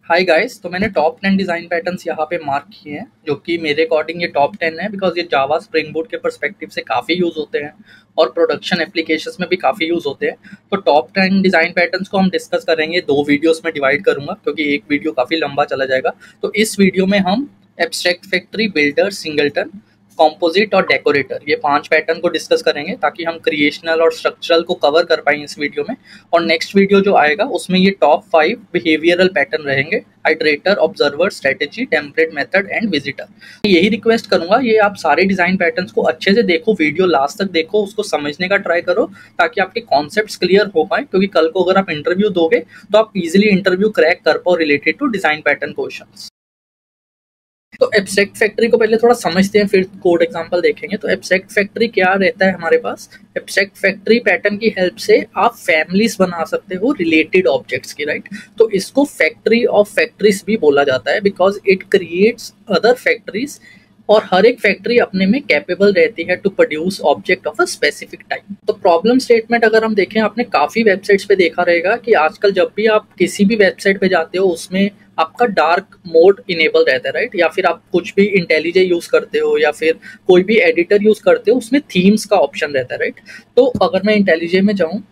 Hi guys, तो मैंने top 10 design patterns यहाँ पे मार्क किए हैं जो कि मेरे अकॉर्डिंग ये टॉप 10 है बिकॉज ये जावा स्प्रिंग बूट के पर्सपेक्टिव से काफ़ी यूज़ होते हैं और प्रोडक्शन एप्लीकेशंस में भी काफ़ी यूज़ होते हैं। तो टॉप 10 डिज़ाइन पैटर्न्स को हम डिस्कस करेंगे, 2 वीडियोस में डिवाइड करूँगा क्योंकि एक वीडियो काफ़ी लंबा चला जाएगा। तो इस वीडियो में हम abstract factory, builder, singleton, composite और डेकोरेटर, ये 5 पैटर्न को डिस्कस करेंगे ताकि हम क्रिएशनल और स्ट्रक्चरल को कवर कर पाएँ इस वीडियो में। और नेक्स्ट वीडियो जो आएगा उसमें ये टॉप 5 बिहेवियरल पैटर्न रहेंगे: iterator, observer, strategy, template, method and visitor. यही रिक्वेस्ट करूंगा, ये आप सारे डिजाइन पैटर्न्स को अच्छे से देखो, वीडियो लास्ट तक देखो, उसको समझने का ट्राई करो ताकि आपके कॉन्सेप्ट्स क्लियर हो पाए, क्योंकि कल को अगर आप इंटरव्यू दोगे तो आप इजीली इंटरव्यू क्रैक कर पाओ related to design pattern questions. तो एब्स्ट्रैक्ट फैक्ट्री को पहले थोड़ा समझते हैं, फिर कोड एग्जांपल देखेंगे। तो एब्स्ट्रैक्ट फैक्ट्री क्या रहता है हमारे पास? एब्स्ट्रैक्ट फैक्ट्री पैटर्न की हेल्प से आप फैमिलीज बना सकते हो रिलेटेड ऑब्जेक्ट्स की, राइट। तो इसको फैक्ट्री ऑफ फैक्ट्रीज भी बोला जाता है because it creates other factories, और हर एक फैक्ट्री अपने में कैपेबल रहती है to produce object of a specific type. तो प्रॉब्लम स्टेटमेंट अगर हम देखें, आपने काफी वेबसाइट्स पे देखा रहेगा कि आजकल जब भी आप किसी भी वेबसाइट पे जाते हो उसमें आपका डार्क मोड इनेबल रहता है, राइट। या फिर आप कुछ भी इंटेलिजे यूज करते हो या फिर कोई भी एडिटर यूज करते हो, उसमें थीम्स का ऑप्शन रहता है, राइट। तो अगर मैं इंटेलिजे में जाऊँ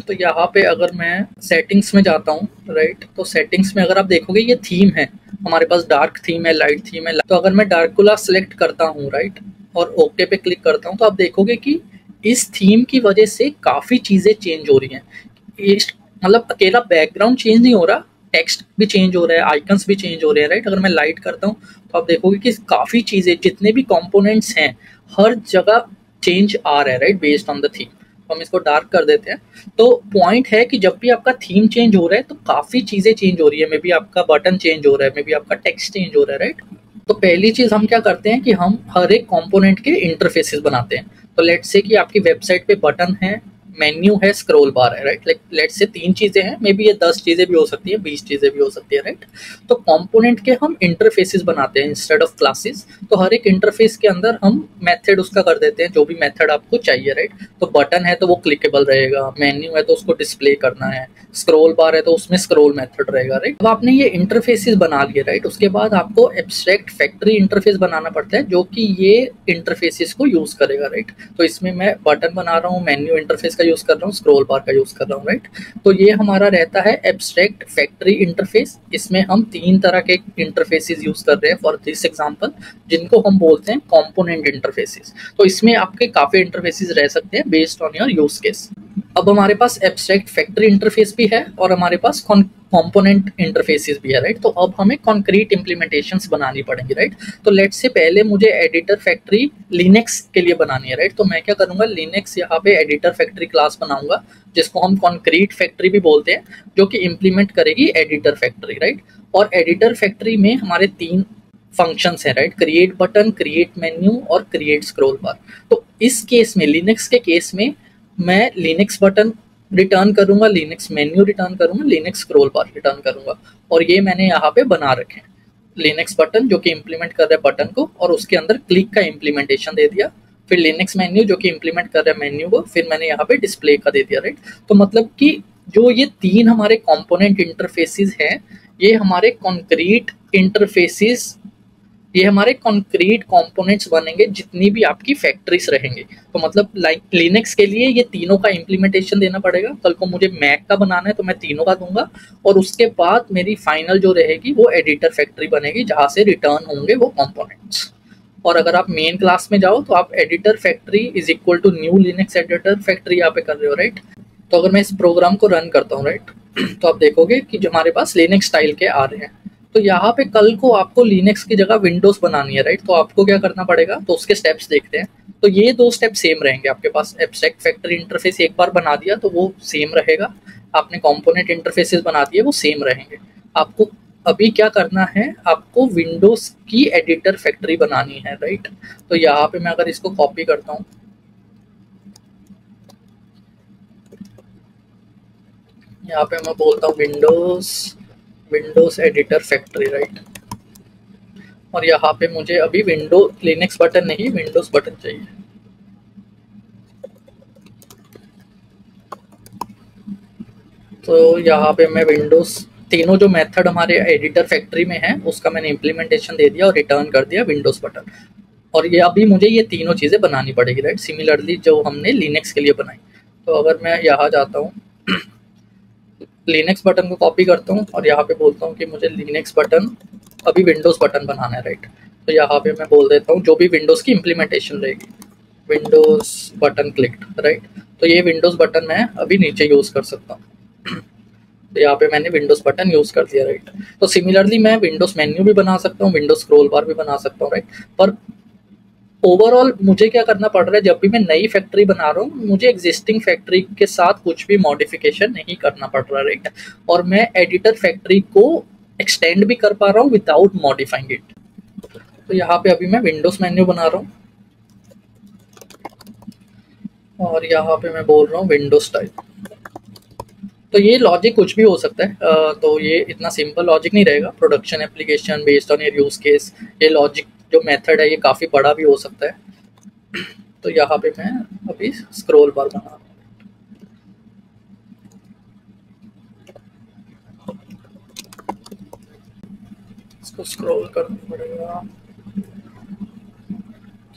तो यहाँ पे अगर मैं सेटिंग्स में जाता हूँ, राइट, तो सेटिंग्स में अगर आप देखोगे ये थीम है, हमारे पास डार्क थीम है, लाइट थीम है। तो अगर मैं डार्कुला सेलेक्ट करता हूँ, राइट, और ओके पे क्लिक करता हूँ, तो आप देखोगे कि इस थीम की वजह से काफ़ी चीज़ें चेंज हो रही हैं। मतलब अकेला बैकग्राउंड चेंज नहीं हो रहा, टेक्स्ट भी चेंज हो रहा है, आइकन्स भी चेंज हो रहे हैं, राइट। अगर मैं लाइट करता हूँ तो आप देखोगे कि काफ़ी चीज़ें, जितने भी कंपोनेंट्स हैं, हर जगह चेंज आ रहा है, right, based on the theme. तो हम इसको डार्क कर देते हैं। तो पॉइंट है कि जब भी आपका थीम चेंज हो रहा है तो काफ़ी चीज़ें चेंज हो रही है, मे बी आपका बटन चेंज हो रहा है, मे बी आपका टेक्स्ट चेंज हो रहा है, राइट। तो पहली चीज़ हम क्या करते हैं कि हम हर एक कंपोनेंट के इंटरफेसेस बनाते हैं। तो लेट्स से कि आपकी वेबसाइट पे बटन है, मेन्यू है, स्क्रॉल बार है, राइट। लाइक लेट्स से 3 चीज़ें हैं, मे बी ये 10 चीज़ें भी हो सकती है, 20 चीज़ें भी हो सकती है, राइट। तो कंपोनेंट के हम इंटरफेसेस बनाते हैं इंस्टेड ऑफ क्लासेस। तो हर एक इंटरफेस के अंदर हम मेथड उसका कर देते हैं, जो भी मेथड आपको चाहिए, राइट। तो बटन है तो वो क्लिकेबल रहेगा, मेन्यू है तो उसको डिस्प्ले करना है, स्क्रॉल बार है तो उसमें स्क्रॉल मेथड रहेगा, राइट। अब आपने ये इंटरफेसेस बना लिए, राइट, उसके बाद आपको एब्स्ट्रैक्ट फैक्ट्री इंटरफेस बनाना पड़ता है जो कि ये इंटरफेसेस को यूज करेगा, राइट। तो इसमें मैं बटन बना रहा हूँ, मेन्यू इंटरफेस का यूज कर रहा हूँ, स्क्रॉल बार का यूज कर रहा हूँ, राइट। तो ये हमारा रहता है एब्स्ट्रैक्ट फैक्ट्री इंटरफेस। इसमें हम 3 तरह के इंटरफेसेस यूज कर रहे हैं फॉर दिस एग्जांपल, जिनको हम बोलते हैं कंपोनेंट इंटरफेसेस। तो इसमें आपके काफी इंटरफेसेस रह सकते हैं based on your use case. अब हमारे पास एब्स्ट्रैक्ट फैक्ट्री इंटरफेस भी है और हमारे पास कंपोनेंट इंटरफेसेस भी है, राइट। तो अब हमें कॉन्क्रीट इंप्लीमेंटेशंस बनानी पड़ेंगी, राइट। तो लेट्स से पहले मुझे एडिटर फैक्ट्री लिनक्स के लिए बनानी है, राइट। तो मैं क्या करूंगा, लिनक्स यहाँ पे एडिटर फैक्ट्री क्लास बनाऊंगा, जिसको हम कॉन्क्रीट फैक्ट्री भी बोलते हैं, जो कि इंप्लीमेंट करेगी एडिटर फैक्ट्री, राइट। और एडिटर फैक्ट्री में हमारे 3 फंक्शंस है, right, create button, create menu और क्रिएट स्क्रॉल बार। तो इस केस में, लिनक्स के केस में, मैं लिनक्स बटन रिटर्न करूंगा, लिनक्स मेन्यू रिटर्न करूंगा, लिनक्स स्क्रॉल बार रिटर्न करूंगा, और ये मैंने यहाँ पे बना रखे हैं। लिनक्स बटन जो कि इंप्लीमेंट कर रहा है बटन को, और उसके अंदर क्लिक का इंप्लीमेंटेशन दे दिया। फिर लिनक्स मेन्यू जो कि इंप्लीमेंट कर रहा है मेन्यू को, फिर मैंने यहाँ पे डिस्प्ले का दे दिया, राइट। तो मतलब कि जो ये 3 हमारे कंपोनेंट इंटरफेसेस हैं, ये हमारे कॉन्क्रीट इंटरफेसेस, ये हमारे कंक्रीट कंपोनेंट्स बनेंगे जितनी भी आपकी फैक्ट्रीज रहेंगे। तो मतलब लाइक लिनक्स के लिए ये तीनों का इंप्लीमेंटेशन देना पड़ेगा। कल को मुझे मैक का बनाना है तो मैं तीनों का दूंगा, और उसके बाद मेरी फाइनल जो रहेगी वो एडिटर फैक्ट्री बनेगी, जहां से रिटर्न होंगे वो कंपोनेंट्स। और अगर आप मेन क्लास में जाओ तो आप editor factory is equal to new Linux editor factory यहाँ पे कर रहे हो, राइट। तो अगर मैं इस प्रोग्राम को रन करता हूँ, राइट, तो आप देखोगे कि जो हमारे पास लिनक्स स्टाइल के आ रहे हैं। तो यहाँ पे कल को आपको लिनक्स की जगह विंडोज बनानी है, राइट। तो आपको क्या करना पड़ेगा, तो उसके स्टेप्स देखते हैं। तो ये 2 स्टेप सेम रहेंगे आपके पास। एब्स्ट्रैक्ट फैक्ट्री इंटरफेस एक बार बना दिया तो वो सेम रहेगा, आपने कंपोनेंट इंटरफेसेस बना दिए वो सेम रहेंगे। आपको अभी क्या करना है, आपको विंडोज की एडिटर फैक्ट्री बनानी है, राइट। तो यहाँ पे मैं अगर इसको कॉपी करता हूँ, यहाँ पे मैं बोलता हूँ विंडोज एडिटर फैक्ट्री, राइट। और यहाँ पे मुझे अभी विंडो लिनक्स बटन नहीं, विंडोज बटन चाहिए। तो यहाँ पे मैं विंडोज तीनों जो मेथड हमारे एडिटर फैक्ट्री में है उसका मैंने इम्प्लीमेंटेशन दे दिया और रिटर्न कर दिया विंडोज़ बटन। और ये अभी मुझे ये तीनों चीज़ें बनानी पड़ेगी, राइट, सिमिलरली जो हमने लिनक्स के लिए बनाई। तो अगर मैं यहाँ जाता हूँ, लिनक्स बटन को कॉपी करता हूँ और यहाँ पे बोलता हूँ कि मुझे लिनक्स बटन अभी विंडोज़ बटन बनाना है, राइट। तो यहाँ पे मैं बोल देता हूँ जो भी विंडोज़ की इम्प्लीमेंटेशन रहेगी, विंडोज़ बटन क्लिक्ड, राइट। तो ये विंडोज़ बटन मैं अभी नीचे यूज़ कर सकता हूँ। तो यहाँ पे मैंने विंडोज़ बटन यूज़ कर दिया, राइट। तो सिमिलरली मैं विंडोज़ मेन्यू भी बना सकता हूँ, विंडोज़ स्क्रॉल बार भी बना सकता हूँ, राइट। पर ओवरऑल मुझे क्या करना पड़ रहा है, जब भी मैं नई फैक्ट्री बना रहा हूँ मुझे एग्जिस्टिंग फैक्ट्री के साथ कुछ भी मॉडिफिकेशन नहीं करना पड़ रहा, राइट। और मैं एडिटर फैक्ट्री को एक्सटेंड भी कर पा रहा हूँ विदाउट मॉडिफाइंग इट। तो यहाँ पे अभी मैं विंडोज़ मेन्यू बना रहा हूँ और यहाँ पे मैं बोल रहा हूँ विंडोज़ टाइप। तो ये लॉजिक कुछ भी हो सकता है, तो ये इतना सिंपल लॉजिक नहीं रहेगा। Production application based on your use case, ये लॉजिक जो मेथड है ये काफ़ी बड़ा भी हो सकता है। तो यहाँ पे मैं अभी स्क्रॉल बार बना रहा हूँ, इसको स्क्रॉल करना पड़ेगा।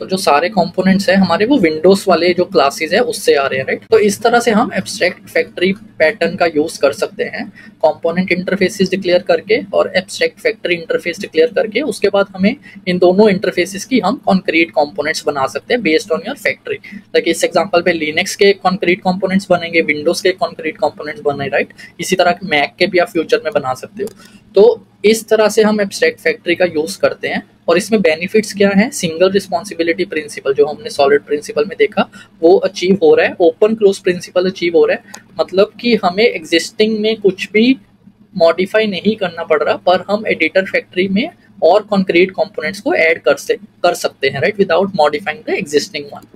तो जो सारे कंपोनेंट्स हैं हमारे वो विंडोज वाले जो क्लासेस है उससे आ रहे हैं, राइट। तो इस तरह से हम एब्स्ट्रैक्ट फैक्ट्री पैटर्न का यूज कर सकते हैं, कंपोनेंट इंटरफेसेस डिक्लेयर करके और एब्स्ट्रैक्ट फैक्ट्री इंटरफेस डिक्लेयर करके। उसके बाद हमें इन दोनों इंटरफेसेस की हम कॉन्क्रीट कंपोनेंट्स बना सकते हैं based on your factory. Like इस एग्जांपल पे लिनक्स के कॉन्क्रीट कंपोनेंट्स बनेंगे, विंडोज के कॉन्क्रीट कंपोनेंट्स बने, राइट। इसी तरह मैक के भी आप फ्यूचर में बना सकते हो। तो इस तरह से हम एब्स्ट्रैक्ट फैक्ट्री का यूज करते हैं। और इसमें बेनिफिट्स क्या हैं, सिंगल रिस्पॉन्सिबिलिटी प्रिंसिपल जो हमने सॉलिड प्रिंसिपल में देखा वो अचीव हो रहा है, ओपन क्लोज प्रिंसिपल अचीव हो रहा है। मतलब कि हमें एग्जिस्टिंग में कुछ भी मॉडिफाई नहीं करना पड़ रहा, पर हम एडिटर फैक्ट्री में और कॉन्क्रीट कंपोनेंट्स को ऐड कर सकते हैं, right, without modifying the existing one.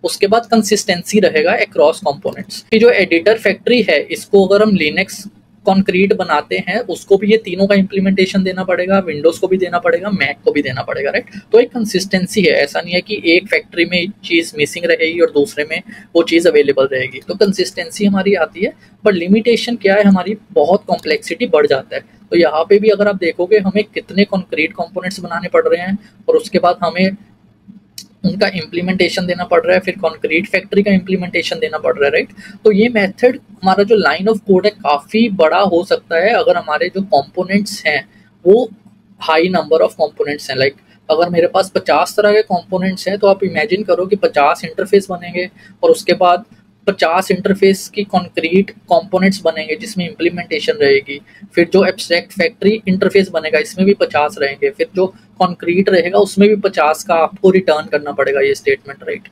उसके बाद कंसिस्टेंसी रहेगा अक्रॉस कंपोनेंट्स की। जो एडिटर फैक्ट्री है इसको अगर हम लिनक्स कॉन्क्रीट बनाते हैं उसको भी ये तीनों का इम्प्लीमेंटेशन देना पड़ेगा, विंडोज को भी देना पड़ेगा, मैक को भी देना पड़ेगा, राइट। तो एक कंसिस्टेंसी है, ऐसा नहीं है कि एक फैक्ट्री में चीज़ मिसिंग रहेगी और दूसरे में वो चीज़ अवेलेबल रहेगी। तो कंसिस्टेंसी हमारी आती है, पर लिमिटेशन क्या है, हमारी बहुत कॉम्प्लेक्सिटी बढ़ जाता है। तो यहाँ पे भी अगर आप देखोगे हमें कितने कॉन्क्रीट कंपोनेंट्स बनाने पड़ रहे हैं और उसके बाद हमें उनका इम्प्लीमेंटेशन देना पड़ रहा है, फिर कॉन्क्रीट फैक्ट्री का इम्प्लीमेंटेशन देना पड़ रहा है, राइट। तो ये मेथड हमारा जो लाइन ऑफ कोड है काफ़ी बड़ा हो सकता है अगर हमारे जो कंपोनेंट्स हैं वो हाई नंबर ऑफ कंपोनेंट्स हैं। लाइक अगर मेरे पास 50 तरह के कंपोनेंट्स हैं तो आप इमेजिन करो कि 50 इंटरफेस बनेंगे और उसके बाद 50 इंटरफेस की कॉन्क्रीट कंपोनेंट्स बनेंगे जिसमें इम्प्लीमेंटेशन रहेगी। फिर जो एब्स्ट्रैक्ट फैक्ट्री इंटरफेस बनेगा इसमें भी 50 रहेंगे, फिर जो कॉन्क्रीट रहेगा उसमें भी 50 का आपको रिटर्न करना पड़ेगा ये स्टेटमेंट, राइट।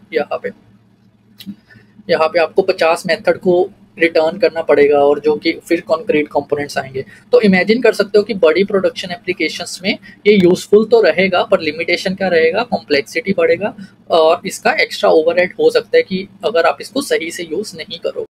यहाँ पे आपको 50 मेथड को रिटर्न करना पड़ेगा और जो कि फिर कॉन्क्रीट कंपोनेंट्स आएंगे। तो इमेजिन कर सकते हो कि बड़ी प्रोडक्शन एप्लीकेशंस में ये यूजफुल तो रहेगा, पर लिमिटेशन क्या रहेगा, कॉम्प्लेक्सिटी बढ़ेगा और इसका एक्स्ट्रा ओवरहेड हो सकता है कि अगर आप इसको सही से यूज नहीं करो।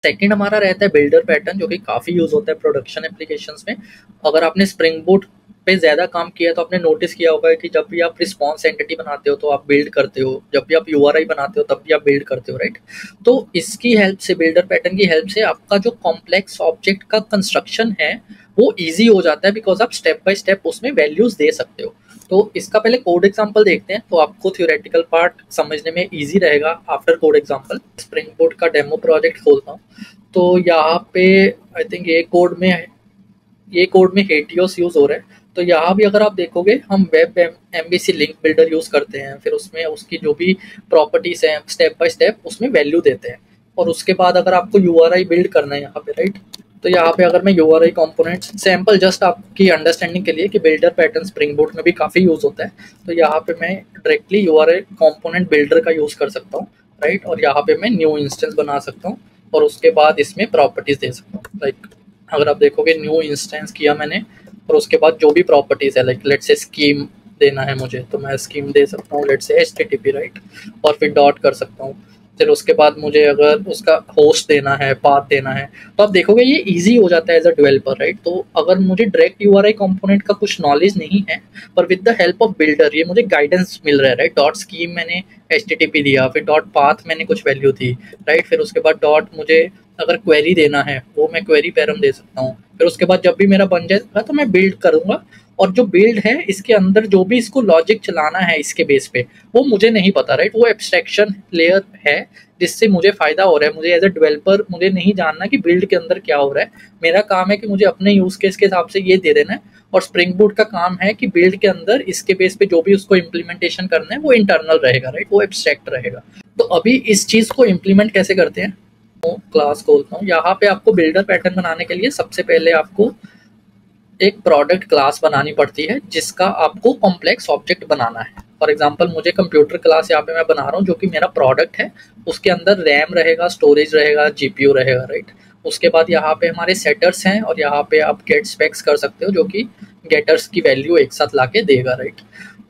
सेकंड हमारा रहता है बिल्डर पैटर्न, जो कि काफ़ी यूज़ होता है प्रोडक्शन एप्लीकेशंस में। अगर आपने स्प्रिंग बूट पे ज़्यादा काम किया तो आपने नोटिस किया होगा कि जब भी आप रिस्पॉन्स एंटिटी बनाते हो तो आप बिल्ड करते हो, जब भी आप यूआरआई बनाते हो तब भी आप बिल्ड करते हो, राइट। तो इसकी हेल्प से, बिल्डर पैटर्न की हेल्प से आपका जो कॉम्प्लेक्स ऑब्जेक्ट का कंस्ट्रक्शन है वो ईजी हो जाता है, बिकॉज आप स्टेप बाय स्टेप उसमें वैल्यूज दे सकते हो। तो इसका पहले कोड एग्जांपल देखते हैं तो आपको थ्योरेटिकल पार्ट समझने में इजी रहेगा after code example. Spring boot का डेमो प्रोजेक्ट खोलता हूँ तो यहाँ पे आई थिंक ये कोड में हेटियोस यूज हो रहा है। तो यहाँ भी अगर आप देखोगे हम web MBC link builder use करते हैं, फिर उसमें उसकी जो भी प्रॉपर्टीज हैं स्टेप बाय स्टेप उसमें वैल्यू देते हैं। और उसके बाद अगर आपको यूआरआई बिल्ड करना है यहाँ पे, राइट। तो यहाँ पे अगर मैं यूआरआई कंपोनेंट्स सैम्पल जस्ट आपकी अंडरस्टैंडिंग के लिए कि बिल्डर पैटर्न स्प्रिंग बूट में भी काफ़ी यूज होता है, तो यहाँ पे मैं डायरेक्टली यूआरआई कंपोनेंट बिल्डर का यूज कर सकता हूँ, राइट। और यहाँ पे मैं न्यू इंस्टेंस बना सकता हूँ और उसके बाद इसमें प्रॉपर्टीज दे सकता हूँ। लाइक अगर आप देखोगे न्यू इंस्टेंस किया मैंने और उसके बाद जो भी प्रॉपर्टीज है, लाइक लेट्स से स्कीम देना है मुझे तो मैं स्कीम दे सकता हूँ, लेट्स से HTTP, राइट। और फिर डॉट कर सकता हूँ। फिर उसके बाद मुझे अगर उसका होस्ट देना है, पाथ देना है, तो आप देखोगे ये इजी हो जाता है एज अ डेवलपर, राइट। तो अगर मुझे डायरेक्ट यूआरआई कंपोनेंट का कुछ नॉलेज नहीं है, पर with the help of builder ये मुझे गाइडेंस मिल रहा है, राइट। डॉट स्कीम मैंने HTTP दिया, फिर डॉट पाथ मैंने कुछ वैल्यू दी, राइट। फिर उसके बाद डॉट मुझे अगर क्वेरी देना है वो मैं क्वेरी पैरम दे सकता हूँ। फिर उसके बाद जब भी मेरा बन जाएगा तो मैं बिल्ड करूँगा, और जो बिल्ड है इसके अंदर जो भी इसको लॉजिक चलाना है इसके बेस पे वो मुझे नहीं पता, राइट। वो एब्स्ट्रैक्शन लेयर है जिससे मुझे फायदा हो रहा है। मुझे एज ए डेवलपर मुझे नहीं जानना कि बिल्ड के अंदर क्या हो रहा है। मेरा काम है कि मुझे अपने यूज केस के हिसाब से ये दे देना है, और स्प्रिंग बूट का काम है कि बिल्ड के अंदर इसके बेस पे जो भी उसको इम्प्लीमेंटेशन करना है वो इंटरनल रहेगा, राइट, वो एब्स्ट्रैक्ट रहेगा। तो अभी इस चीज को इम्प्लीमेंट कैसे करते हैं, तो क्लास खोलता हूँ। यहाँ पे आपको बिल्डर पैटर्न बनाने के लिए सबसे पहले आपको एक प्रोडक्ट क्लास बनानी पड़ती है जिसका आपको कॉम्प्लेक्स ऑब्जेक्ट बनाना है। फॉर एग्जांपल मुझे कंप्यूटर क्लास यहाँ पे मैं बना रहा हूँ जो कि मेरा प्रोडक्ट है। उसके अंदर रैम रहेगा, स्टोरेज रहेगा, जीपीयू रहेगा, राइट। उसके बाद यहाँ पे हमारे सेटर्स हैं, और यहाँ पे आप गेट स्पेक्स कर सकते हो जो कि गेटर्स की वैल्यू एक साथ लाके देगा, राइट।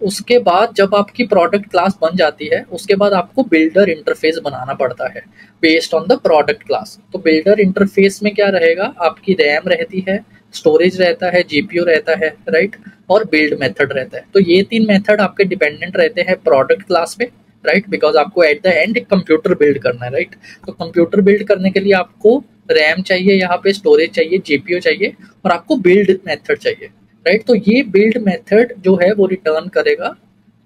उसके बाद जब आपकी प्रोडक्ट क्लास बन जाती है उसके बाद आपको बिल्डर इंटरफेस बनाना पड़ता है based on the product class. तो बिल्डर इंटरफेस में क्या रहेगा, आपकी रैम रहती है, स्टोरेज रहता है, जीपीयू रहता है, राइट, और बिल्ड मेथड रहता है। तो ये 3 मेथड आपके डिपेंडेंट रहते हैं प्रोडक्ट क्लास पे, राइट, बिकॉज आपको एट द एंड एक कंप्यूटर बिल्ड करना है, राइट। तो कंप्यूटर बिल्ड करने के लिए आपको रैम चाहिए, यहाँ पे स्टोरेज चाहिए, जीपीयू चाहिए, और आपको बिल्ड मेथड चाहिए, राइट। तो ये बिल्ड मेथड जो है वो रिटर्न करेगा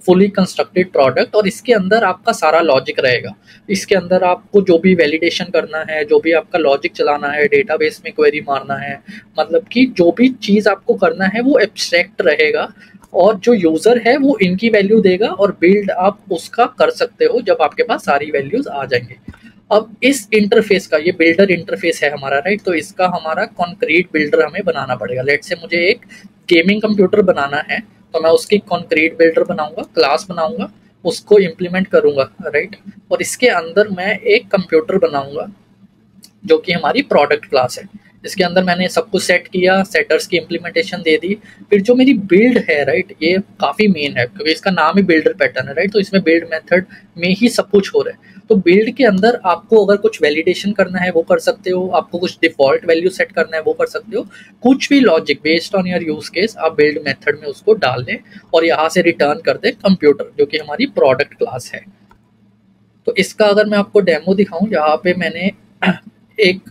फुली कंस्ट्रक्टेड प्रोडक्ट, और इसके अंदर आपका सारा लॉजिक रहेगा। इसके अंदर आपको जो भी वैलिडेशन करना है, जो भी आपका लॉजिक चलाना है, डेटाबेस में क्वेरी मारना है, मतलब कि जो भी चीज़ आपको करना है वो एब्स्ट्रैक्ट रहेगा, और जो यूज़र है वो इनकी वैल्यू देगा, और बिल्ड आप उसका कर सकते हो जब आपके पास सारी वैल्यूज आ जाएंगे। अब इस इंटरफेस का, ये बिल्डर इंटरफेस है हमारा, राइट। तो इसका हमारा कॉन्क्रीट बिल्डर हमें बनाना पड़ेगा। लेट से मुझे एक गेमिंग कंप्यूटर बनाना है, तो मैं उसकी कॉन्क्रीट बिल्डर बनाऊंगा, क्लास बनाऊंगा, उसको इम्प्लीमेंट करूंगा, राइट। और इसके अंदर मैं एक कंप्यूटर बनाऊंगा जो कि हमारी प्रोडक्ट क्लास है। इसके अंदर मैंने सब कुछ सेट किया, सेटर्स की इम्प्लीमेंटेशन दे दी। फिर जो मेरी बिल्ड है, राइट, ये काफ़ी मेन है क्योंकि इसका नाम ही बिल्डर पैटर्न है, राइट। तो इसमें बिल्ड मेथड में ही सब कुछ हो रहा है। तो बिल्ड के अंदर आपको अगर कुछ वैलिडेशन करना है वो कर सकते हो, आपको कुछ डिफॉल्ट वैल्यू सेट करना है वो कर सकते हो, कुछ भी logic based on your use case आप बिल्ड मेथड में उसको डाल दें और यहाँ से रिटर्न कर दें कंप्यूटर, जो कि हमारी प्रोडक्ट क्लास है। तो इसका अगर मैं आपको डेमो दिखाऊं, यहाँ पे मैंने एक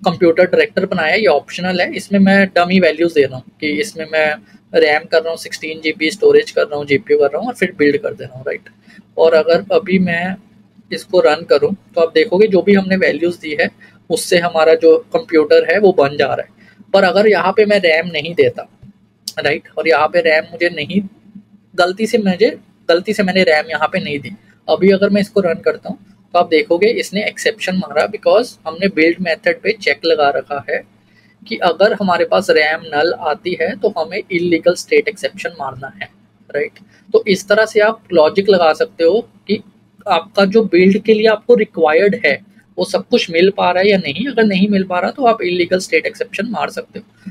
कंप्यूटर डायरेक्टर बनाया, ये ऑप्शनल है। इसमें मैं डमी वैल्यूज दे रहा हूँ कि इसमें मैं रैम कर रहा हूँ 16 GB, स्टोरेज कर रहा हूँ, जीपीयू कर रहा हूँ, और फिर बिल्ड कर दे रहा हूँ, राइट। और अगर अभी मैं इसको रन करूँ तो आप देखोगे जो भी हमने वैल्यूज दी है उससे हमारा जो कंप्यूटर है वो बन जा रहा है। पर अगर यहाँ पे मैं रैम नहीं देता, राइट, और यहाँ पे रैम मुझे नहीं, गलती से मैंने रैम यहाँ पे नहीं दी, अभी अगर मैं इसको रन करता हूँ तो आप देखोगे इसने एक्सेप्शन मारा, बिकॉज हमने बिल्ड मेथड पे चेक लगा रखा है कि अगर हमारे पास रैम नल आती है तो हमें इलीगल स्टेट एक्सेप्शन मारना है, राइट। तो इस तरह से आप लॉजिक लगा सकते हो कि आपका जो बिल्ड के लिए आपको रिक्वायर्ड है वो सब कुछ मिल पा रहा है या नहीं। अगर नहीं मिल पा रहा तो आप इलीगल स्टेट एक्सेप्शन मार सकते हो।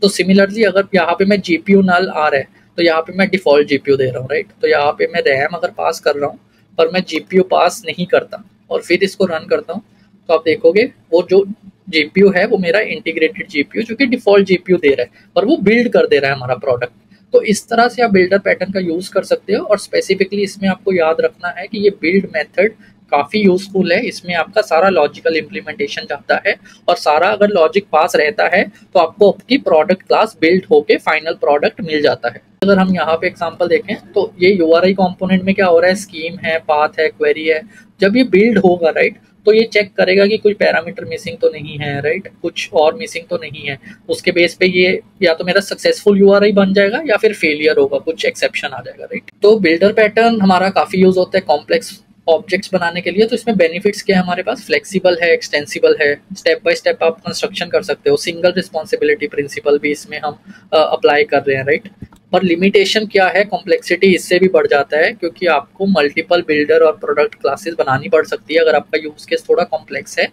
तो सिमिलरली अगर यहाँ पे मैं जीपीयू नल आ रहा है तो यहाँ पे मैं डिफॉल्ट जीपीयू दे रहा हूँ, राइट। तो यहाँ पे मैं रैम अगर पास कर रहा हूँ पर मैं जीपीयू पास नहीं करता और फिर इसको रन करता हूँ तो आप देखोगे वो जो जीपीयू है वो मेरा इंटीग्रेटेड जीपीयू जो कि डिफॉल्ट जीपीयू दे रहा है और वो बिल्ड कर दे रहा है हमारा प्रोडक्ट। तो इस तरह से आप बिल्डर पैटर्न का यूज कर सकते हो। और स्पेसिफिकली इसमें आपको याद रखना है कि ये बिल्ड मेथड काफ़ी यूजफुल है। इसमें आपका सारा लॉजिकल इम्प्लीमेंटेशन जाता है और सारा अगर लॉजिक पास रहता है तो आपको आपकी प्रोडक्ट क्लास बिल्ड होके फाइनल प्रोडक्ट मिल जाता है। अगर हम यहाँ पे एग्जांपल देखें तो ये यूआरआई कंपोनेंट में क्या हो रहा है, स्कीम है, पाथ है, क्वेरी है। जब ये बिल्ड होगा, राइट, तो ये चेक करेगा कि कोई पैरामीटर मिसिंग तो नहीं है, राइट, कुछ और मिसिंग तो नहीं है। उसके बेस पे ये या तो मेरा सक्सेसफुल यूआरआई बन जाएगा या फिर फेलियर होगा, कुछ एक्सेप्शन आ जाएगा, राइट। तो बिल्डर पैटर्न हमारा काफ़ी यूज होता है कॉम्प्लेक्स ऑब्जेक्ट्स बनाने के लिए। तो इसमें बेनिफिट्स क्या है हमारे पास, फ्लेक्सिबल है, एक्सटेंसिबल है, स्टेप बाय स्टेप आप कंस्ट्रक्शन कर सकते हो, सिंगल रिस्पॉन्सिबिलिटी प्रिंसिपल भी इसमें हम अप्लाई कर रहे हैं, राइट। पर लिमिटेशन क्या है, कॉम्प्लेक्सिटी इससे भी बढ़ जाता है क्योंकि आपको मल्टीपल बिल्डर और प्रोडक्ट क्लासेस बनानी पड़ सकती है अगर आपका यूज केस थोड़ा कॉम्प्लेक्स है।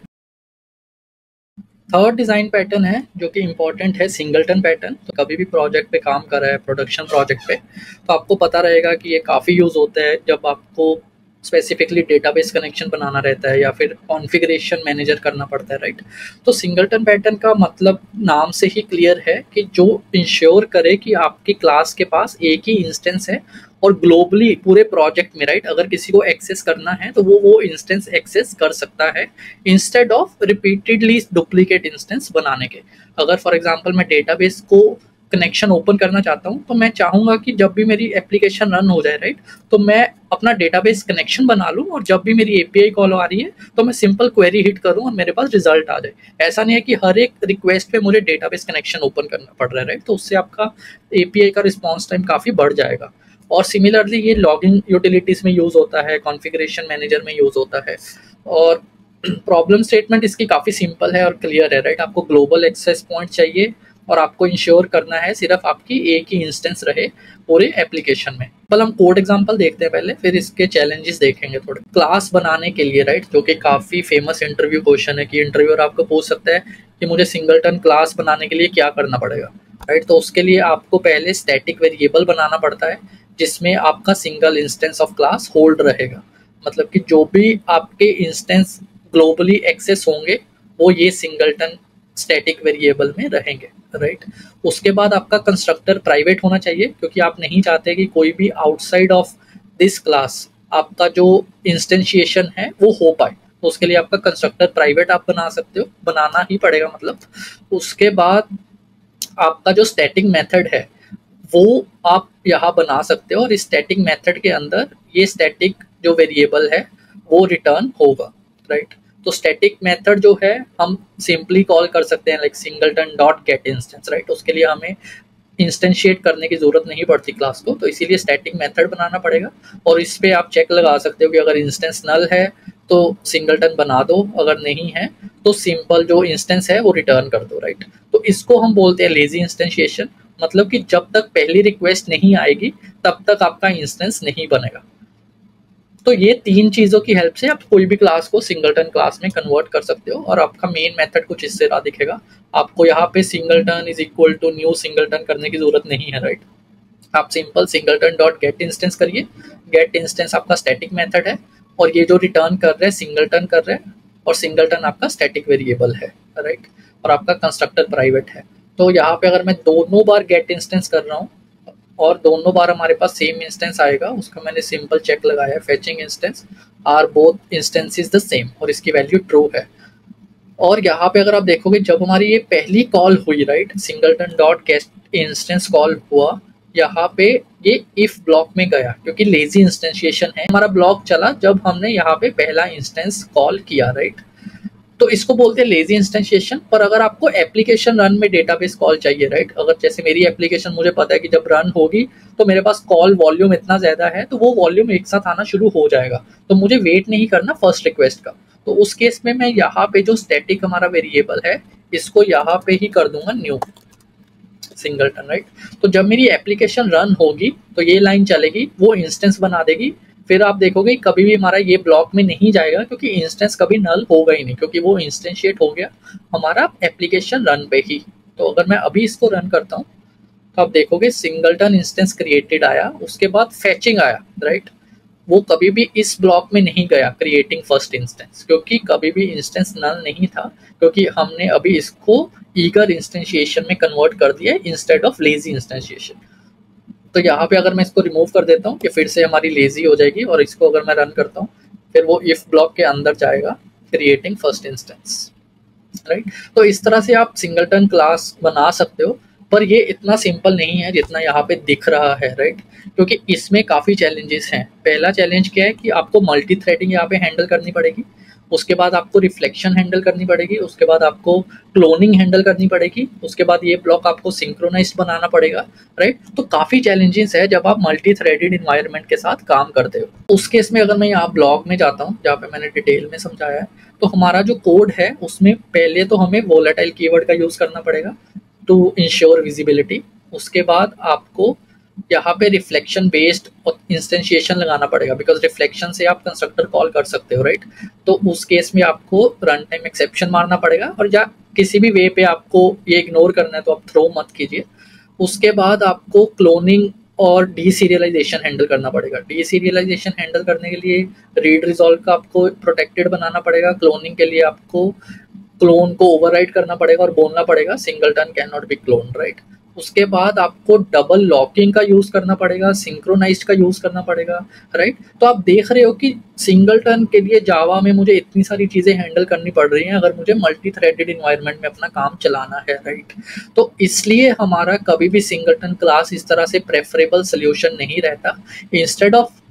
थर्ड डिज़ाइन पैटर्न है जो कि इम्पॉर्टेंट है, सिंगलटन पैटर्न। तो कभी भी प्रोजेक्ट पे काम कर रहा है, प्रोडक्शन प्रोजेक्ट पे, तो आपको पता रहेगा कि ये काफ़ी यूज़ होता है जब आपको स्पेसिफिकली डेटाबेस कनेक्शन बनाना रहता है या फिर कॉन्फ़िगरेशन मैनेजर करना पड़ता है, राइट। तो सिंगलटन पैटर्न का मतलब नाम से ही क्लियर है कि जो इंश्योर करे कि आपकी क्लास के पास एक ही इंस्टेंस है और ग्लोबली पूरे प्रोजेक्ट में, राइट, अगर किसी को एक्सेस करना है तो वो इंस्टेंस एक्सेस कर सकता है instead of repeatedly duplicate instance बनाने के। अगर फॉर एग्जांपल मैं डेटाबेस को कनेक्शन ओपन करना चाहता हूं तो मैं चाहूंगा कि जब भी मेरी एप्लीकेशन रन हो जाए, राइट, तो मैं अपना डेटाबेस कनेक्शन बना लूं और जब भी मेरी एपीआई कॉल आ रही है तो मैं सिंपल क्वेरी हिट करूं और मेरे पास रिजल्ट आ जाए। ऐसा नहीं है कि हर एक रिक्वेस्ट पे मुझे डेटाबेस कनेक्शन ओपन करना पड़ रहा है, राइट, तो उससे आपका एपीआई का रिस्पॉन्स टाइम काफ़ी बढ़ जाएगा। और सिमिलरली ये लॉगिंग यूटिलिटीज में यूज होता है, कॉन्फ़िगरेशन मैनेजर में यूज होता है। और प्रॉब्लम स्टेटमेंट इसकी काफ़ी सिंपल है और क्लियर है, राइट। आपको ग्लोबल एक्सेस पॉइंट चाहिए और आपको इंश्योर करना है सिर्फ आपकी एक ही इंस्टेंस रहे पूरे एप्लीकेशन में। कल हम कोड एग्जांपल देखते हैं पहले, फिर इसके चैलेंजेस देखेंगे थोड़े। क्लास बनाने के लिए, राइट, जो कि काफ़ी फेमस इंटरव्यू क्वेश्चन है कि इंटरव्यूअर आपको पूछ सकता है कि मुझे सिंगलटन क्लास बनाने के लिए क्या करना पड़ेगा, राइट। तो उसके लिए आपको पहले स्टैटिक वेरिएबल बनाना पड़ता है जिसमें आपका single instance of class hold रहेगा। मतलब कि जो भी आपके इंस्टेंस ग्लोबली एक्सेस होंगे वो ये सिंगलटन स्टैटिक वेरिएबल में रहेंगे, राइट। उसके बाद आपका कंस्ट्रक्टर प्राइवेट होना चाहिए क्योंकि आप नहीं चाहते कि कोई भी आउटसाइड ऑफ दिस क्लास आपका जो इंस्टेंशिएशन है वो हो पाए। तो उसके लिए आपका कंस्ट्रक्टर प्राइवेट आप बना सकते हो, बनाना ही पड़ेगा मतलब। उसके बाद आपका जो स्टैटिक मेथड है वो आप यहाँ बना सकते हो और इस स्टैटिक मेथड के अंदर ये स्टैटिक जो वेरिएबल है वो रिटर्न होगा, राइट। तो स्टैटिक मेथड जो है हम सिंपली कॉल कर सकते हैं like singleton dot get instance, right. उसके लिए हमें इंस्टेंशिएट करने की जरूरत नहीं पड़ती क्लास को, तो इसीलिए स्टैटिक मेथड बनाना पड़ेगा। और इस पे आप चेक लगा सकते हो कि अगर इंस्टेंस नल है तो सिंगलटन बना दो, अगर नहीं है तो सिंपल जो इंस्टेंस है वो रिटर्न कर दो, राइट। तो इसको हम बोलते हैं लेजी इंस्टेंशिएशन। मतलब कि जब तक पहली रिक्वेस्ट नहीं आएगी तब तक आपका इंस्टेंस नहीं बनेगा। तो ये तीन चीज़ों की हेल्प से आप कोई भी क्लास को सिंगलटन क्लास में कन्वर्ट कर सकते हो और आपका मेन मेथड कुछ इस तरह दिखेगा। आपको यहाँ पे singleton is equal to new singleton करने की जरूरत नहीं है, राइट। आप simple singleton dot get instance करिए। गेट इंस्टेंस आपका स्टैटिक मेथड है और ये जो रिटर्न कर रहे हैं सिंगलटन कर रहे हैं, और सिंगलटन आपका स्टैटिक वेरिएबल है, राइट। और आपका कंस्ट्रक्टर प्राइवेट है। तो यहाँ पे अगर मैं दोनों बार गेट इंस्टेंस कर रहा हूँ और दोनों बार हमारे पास सेम इंस्टेंस आएगा, उसका मैंने सिंपल चेक लगाया, fetching instance are both instances the same, और इसकी वैल्यू ट्रू है। और यहाँ पे अगर आप देखोगे जब हमारी ये पहली कॉल हुई, right, singleton dot get instance call हुआ, यहाँ पे ये इफ ब्लॉक में गया क्योंकि लेजी इंस्टेंशिएशन है। हमारा ब्लॉक चला जब हमने यहाँ पे पहला इंस्टेंस कॉल किया, राइट। तो इसको बोलते हैं लेजी इंस्टेंशिएशन। पर अगर आपको एप्लीकेशन रन में डेटाबेस कॉल चाहिए, राइट, अगर जैसे मेरी एप्लीकेशन मुझे पता है कि जब रन होगी तो मेरे पास कॉल वॉल्यूम इतना ज़्यादा है तो वो वॉल्यूम एक साथ आना शुरू हो जाएगा, तो मुझे वेट नहीं करना फर्स्ट रिक्वेस्ट का। तो उस केस में मैं यहाँ पे जो स्टैटिक हमारा वेरिएबल है इसको यहाँ पे ही कर दूंगा न्यू सिंगलटन, राइट। तो जब मेरी एप्लीकेशन रन होगी तो ये लाइन चलेगी, वो इंस्टेंस बना देगी। फिर आप देखोगे कभी भी हमारा ये ब्लॉक में नहीं जाएगा क्योंकि इंस्टेंस कभी नल होगा ही नहीं, क्योंकि वो इंस्टेंशिएट हो गया हमारा एप्लीकेशन रन पे ही। तो अगर मैं अभी इसको रन करता हूँ तो आप देखोगे सिंगलटन इंस्टेंस क्रिएटेड आया, उसके बाद फेचिंग आया, राइट। वो कभी भी इस ब्लॉक में नहीं गया क्रिएटिंग फर्स्ट इंस्टेंस, क्योंकि कभी भी इंस्टेंस नल नहीं था, क्योंकि हमने अभी इसको ईगर इंस्टेंशिएशन में कन्वर्ट कर दिया इंस्टेड ऑफ लेजी इंस्टेंशिएशन। तो यहाँ पे अगर मैं इसको रिमूव कर देता हूँ कि फिर से हमारी लेजी हो जाएगी, और इसको अगर मैं रन करता हूँ फिर वो इफ ब्लॉक के अंदर जाएगा क्रिएटिंग फर्स्ट इंस्टेंस, राइट। तो इस तरह से आप सिंगलटन क्लास बना सकते हो, पर ये इतना सिंपल नहीं है जितना यहाँ पे दिख रहा है, राइट, क्योंकि इसमें काफ़ी चैलेंजेस हैं। पहला चैलेंज क्या है कि आपको मल्टी थ्रेडिंग यहाँ पे हैंडल करनी पड़ेगी, उसके बाद आपको रिफ्लेक्शन हैंडल करनी पड़ेगी, उसके बाद आपको क्लोनिंग हैंडल करनी पड़ेगी, उसके बाद ये ब्लॉक आपको सिंक्रोनाइज्ड बनाना पड़ेगा, राइट। तो काफ़ी चैलेंजेस है जब आप मल्टी थ्रेडेड इन्वायरमेंट के साथ काम करते हो। उस केस में अगर मैं यहाँ ब्लॉक में जाता हूँ जहाँ पे मैंने डिटेल में समझाया है, तो हमारा जो कोड है उसमें पहले तो हमें वोलेटाइल कीवर्ड का यूज़ करना पड़ेगा टू इंश्योर विजिबिलिटी। उसके बाद आपको यहाँ पे रिफ्लेक्शन बेस्ड इंस्टेंशिएशन लगाना पड़ेगा, बिकॉज रिफ्लेक्शन से आप कंस्ट्रक्टर कॉल कर सकते हो, राइट। तो उस केस में आपको रन टाइम एक्सेप्शन मारना पड़ेगा, और या किसी भी वे पे आपको ये इग्नोर करना है तो आप थ्रो मत कीजिए। उसके बाद आपको क्लोनिंग और डी सीरियलाइजेशन हैंडल करना पड़ेगा। डी सीरियलाइजेशन हैंडल करने के लिए रीड रिजॉल्व का आपको प्रोटेक्टेड बनाना पड़ेगा। क्लोनिंग के लिए आपको क्लोन को ओवरराइट करना पड़ेगा और बोलना पड़ेगा singleton can not be clone, right. उसके बाद आपको डबल लॉकिंग का यूज करना पड़ेगा, सिंक्रोनाइज्ड का यूज करना पड़ेगा, राइट। तो आप देख रहे हो कि सिंगलटन के लिए जावा में मुझे इतनी सारी चीजें हैंडल करनी पड़ रही हैं अगर मुझे मल्टी थ्रेडेड इन्वायरमेंट में अपना काम चलाना है, राइट। तो इसलिए हमारा कभी भी सिंगलटन क्लास इस तरह से प्रेफरेबल सोल्यूशन नहीं रहता। Instead of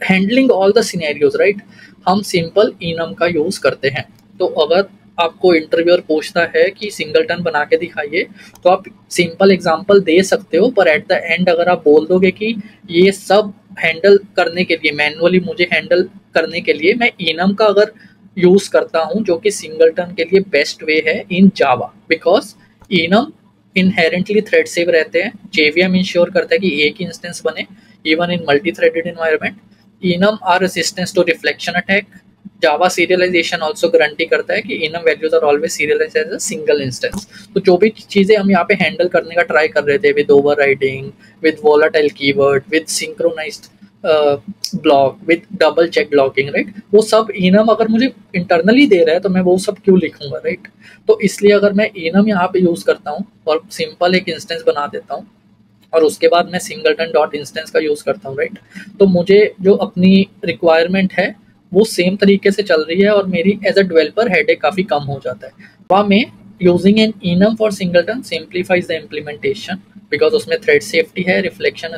handling all the scenarios, right, हम सिंपल इनम का यूज करते हैं। तो अगर आपको इंटरव्यूअर पूछता है कि सिंगलटन बना के दिखाइए, तो आप सिंपल एग्जांपल दे सकते हो, पर एट द एंड अगर आप बोल दोगे कि ये सब हैंडल करने के लिए, मैनुअली मुझे हैंडल करने के लिए मैं इनम का अगर यूज करता हूँ, जो कि सिंगलटन के लिए बेस्ट वे है in Java, because enum inherently thread safe रहते हैं। जेवीएम इंश्योर करता है कि एक ही इंस्टेंस बने even in multi threaded environment. enum are resistance to reflection attack. Java serialization also guarantee करता है कि enum values are always serialized as a single instance. तो जो भी चीजें हम यहाँ पे हैंडल करने का ट्राई कर रहे थे, with overriding, with volatile keyword, with synchronized block, with double check blocking, right, वो सब इनम अगर मुझे इंटरनली दे रहा है तो मैं वो सब क्यों लिखूंगा, राइट। तो इसलिए अगर मैं इनम यहाँ पे यूज करता हूँ और सिंपल एक इंस्टेंस बना देता हूँ और उसके बाद मैं सिंगलटन डॉट इंस्टेंस का यूज करता हूँ, राइट, तो मुझे जो अपनी रिक्वायरमेंट है वो सेम तरीके से चल रही है और मेरी एज अ डेवलपर हेडेक काफी कम हो जाता है। वहाँ में using an enum for singleton simplifies the implementation, because उसमें थ्रेड सेफ्टी है, रिफ्लेक्शन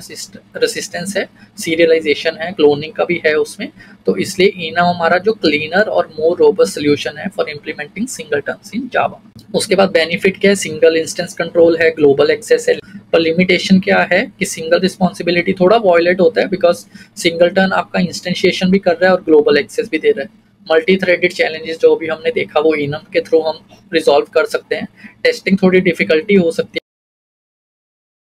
रेसिस्टेंस है, सीरियलाइजेशन है, क्लोनिंग का भी है उसमें। तो इसलिए इनम हमारा जो क्लीनर और मोर रोबस्ट सोल्यूशन है फॉर इम्प्लीमेंटिंग सिंगलटन्स इन जावा। उसके बाद बेनिफिट क्या है, सिंगल इंस्टेंस कंट्रोल है, ग्लोबल एक्सेस है। पर लिमिटेशन क्या है कि सिंगल रिस्पॉन्सिबिलिटी थोड़ा वॉयलेट होता है, बिकॉज सिंगलटन आपका इंस्टेंशिएशन भी कर रहा है और ग्लोबल एक्सेस भी दे रहा है। मल्टी थ्रेडेड चैलेंजेस जो भी हमने देखा वो इनम के थ्रू हम रिजॉल्व कर सकते हैं। टेस्टिंग थोड़ी डिफिकल्टी हो सकती है।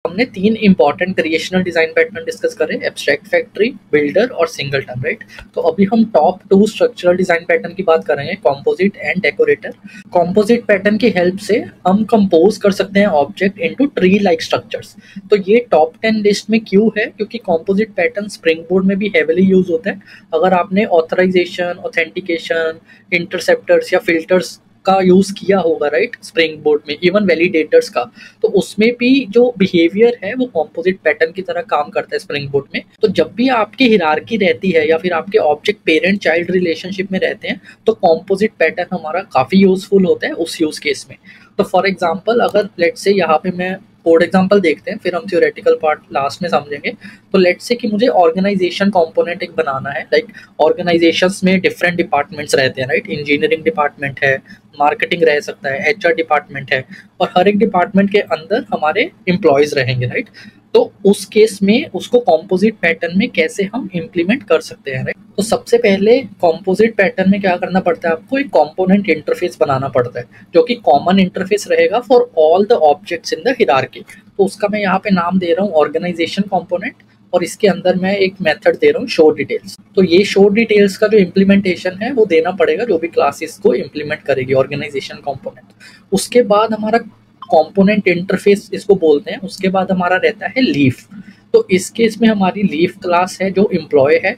हमने 3 important creational design pattern discuss करे, एब्स्ट्रैक्ट फैक्ट्री, बिल्डर और सिंगलटन, राइट। तो अभी हम टॉप 2 स्ट्रक्चरल डिजाइन पैटर्न की बात करेंगे, composite and decorator. Composite pattern की हेल्प से हम कंपोज कर सकते हैं object into tree like structures. तो ये टॉप 10 लिस्ट में क्यों है, क्योंकि कॉम्पोजिट पैटर्न स्प्रिंग बोर्ड में भी हेविली यूज होता है। अगर आपने ऑथराइजेशन, ऑथेंटिकेशन, इंटरसेप्टर्स या फिल्टर्स का यूज किया होगा, राइट, स्प्रिंग बोर्ड में, इवन वैलिडेटर्स का, तो उसमें भी जो बिहेवियर है वो कॉम्पोजिट पैटर्न की तरह काम करता है स्प्रिंग बोर्ड में। तो जब भी आपकी हिरार्की रहती है या फिर आपके ऑब्जेक्ट पेरेंट चाइल्ड रिलेशनशिप में रहते हैं, तो कॉम्पोजिट पैटर्न हमारा काफी यूजफुल होता है उस यूज केस में। तो फॉर एग्जाम्पल, अगर लेट्स से यहाँ पे मैं कोड एग्जांपल देखते हैं, फिर हम थ्योरेटिकल पार्ट लास्ट में समझेंगे। तो लेट्स से कि मुझे ऑर्गेनाइजेशन कंपोनेंट एक बनाना है, लाइक ऑर्गेनाइजेशंस में डिफरेंट डिपार्टमेंट्स रहते हैं, राइट, इंजीनियरिंग डिपार्टमेंट है, मार्केटिंग रह सकता है, एचआर डिपार्टमेंट है, और हर एक डिपार्टमेंट के अंदर हमारे एम्प्लॉयज रहेंगे, राइट। तो उस केस में उसको कॉम्पोजिट पैटर्न में कैसे हम इम्प्लीमेंट कर सकते हैं, राइट। तो सबसे पहले कॉम्पोजिट पैटर्न में क्या करना पड़ता है, आपको एक कंपोनेंट इंटरफेस बनाना पड़ता है जो कि कॉमन इंटरफेस रहेगा for all the objects in the hierarchy. तो उसका मैं यहाँ पे नाम दे रहा हूँ ऑर्गेनाइजेशन कंपोनेंट, और इसके अंदर मैं एक मेथड दे रहा हूँ शो डिटेल्स। तो ये शो डिटेल्स का जो इम्प्लीमेंटेशन है वो देना पड़ेगा जो भी क्लासेस को इम्प्लीमेंट करेगी ऑर्गेनाइजेशन कंपोनेंट। उसके बाद हमारा कंपोनेंट इंटरफेस इसको बोलते हैं। उसके बाद हमारा रहता है लीफ। तो इस केस में हमारी लीफ क्लास है जो एम्प्लॉय है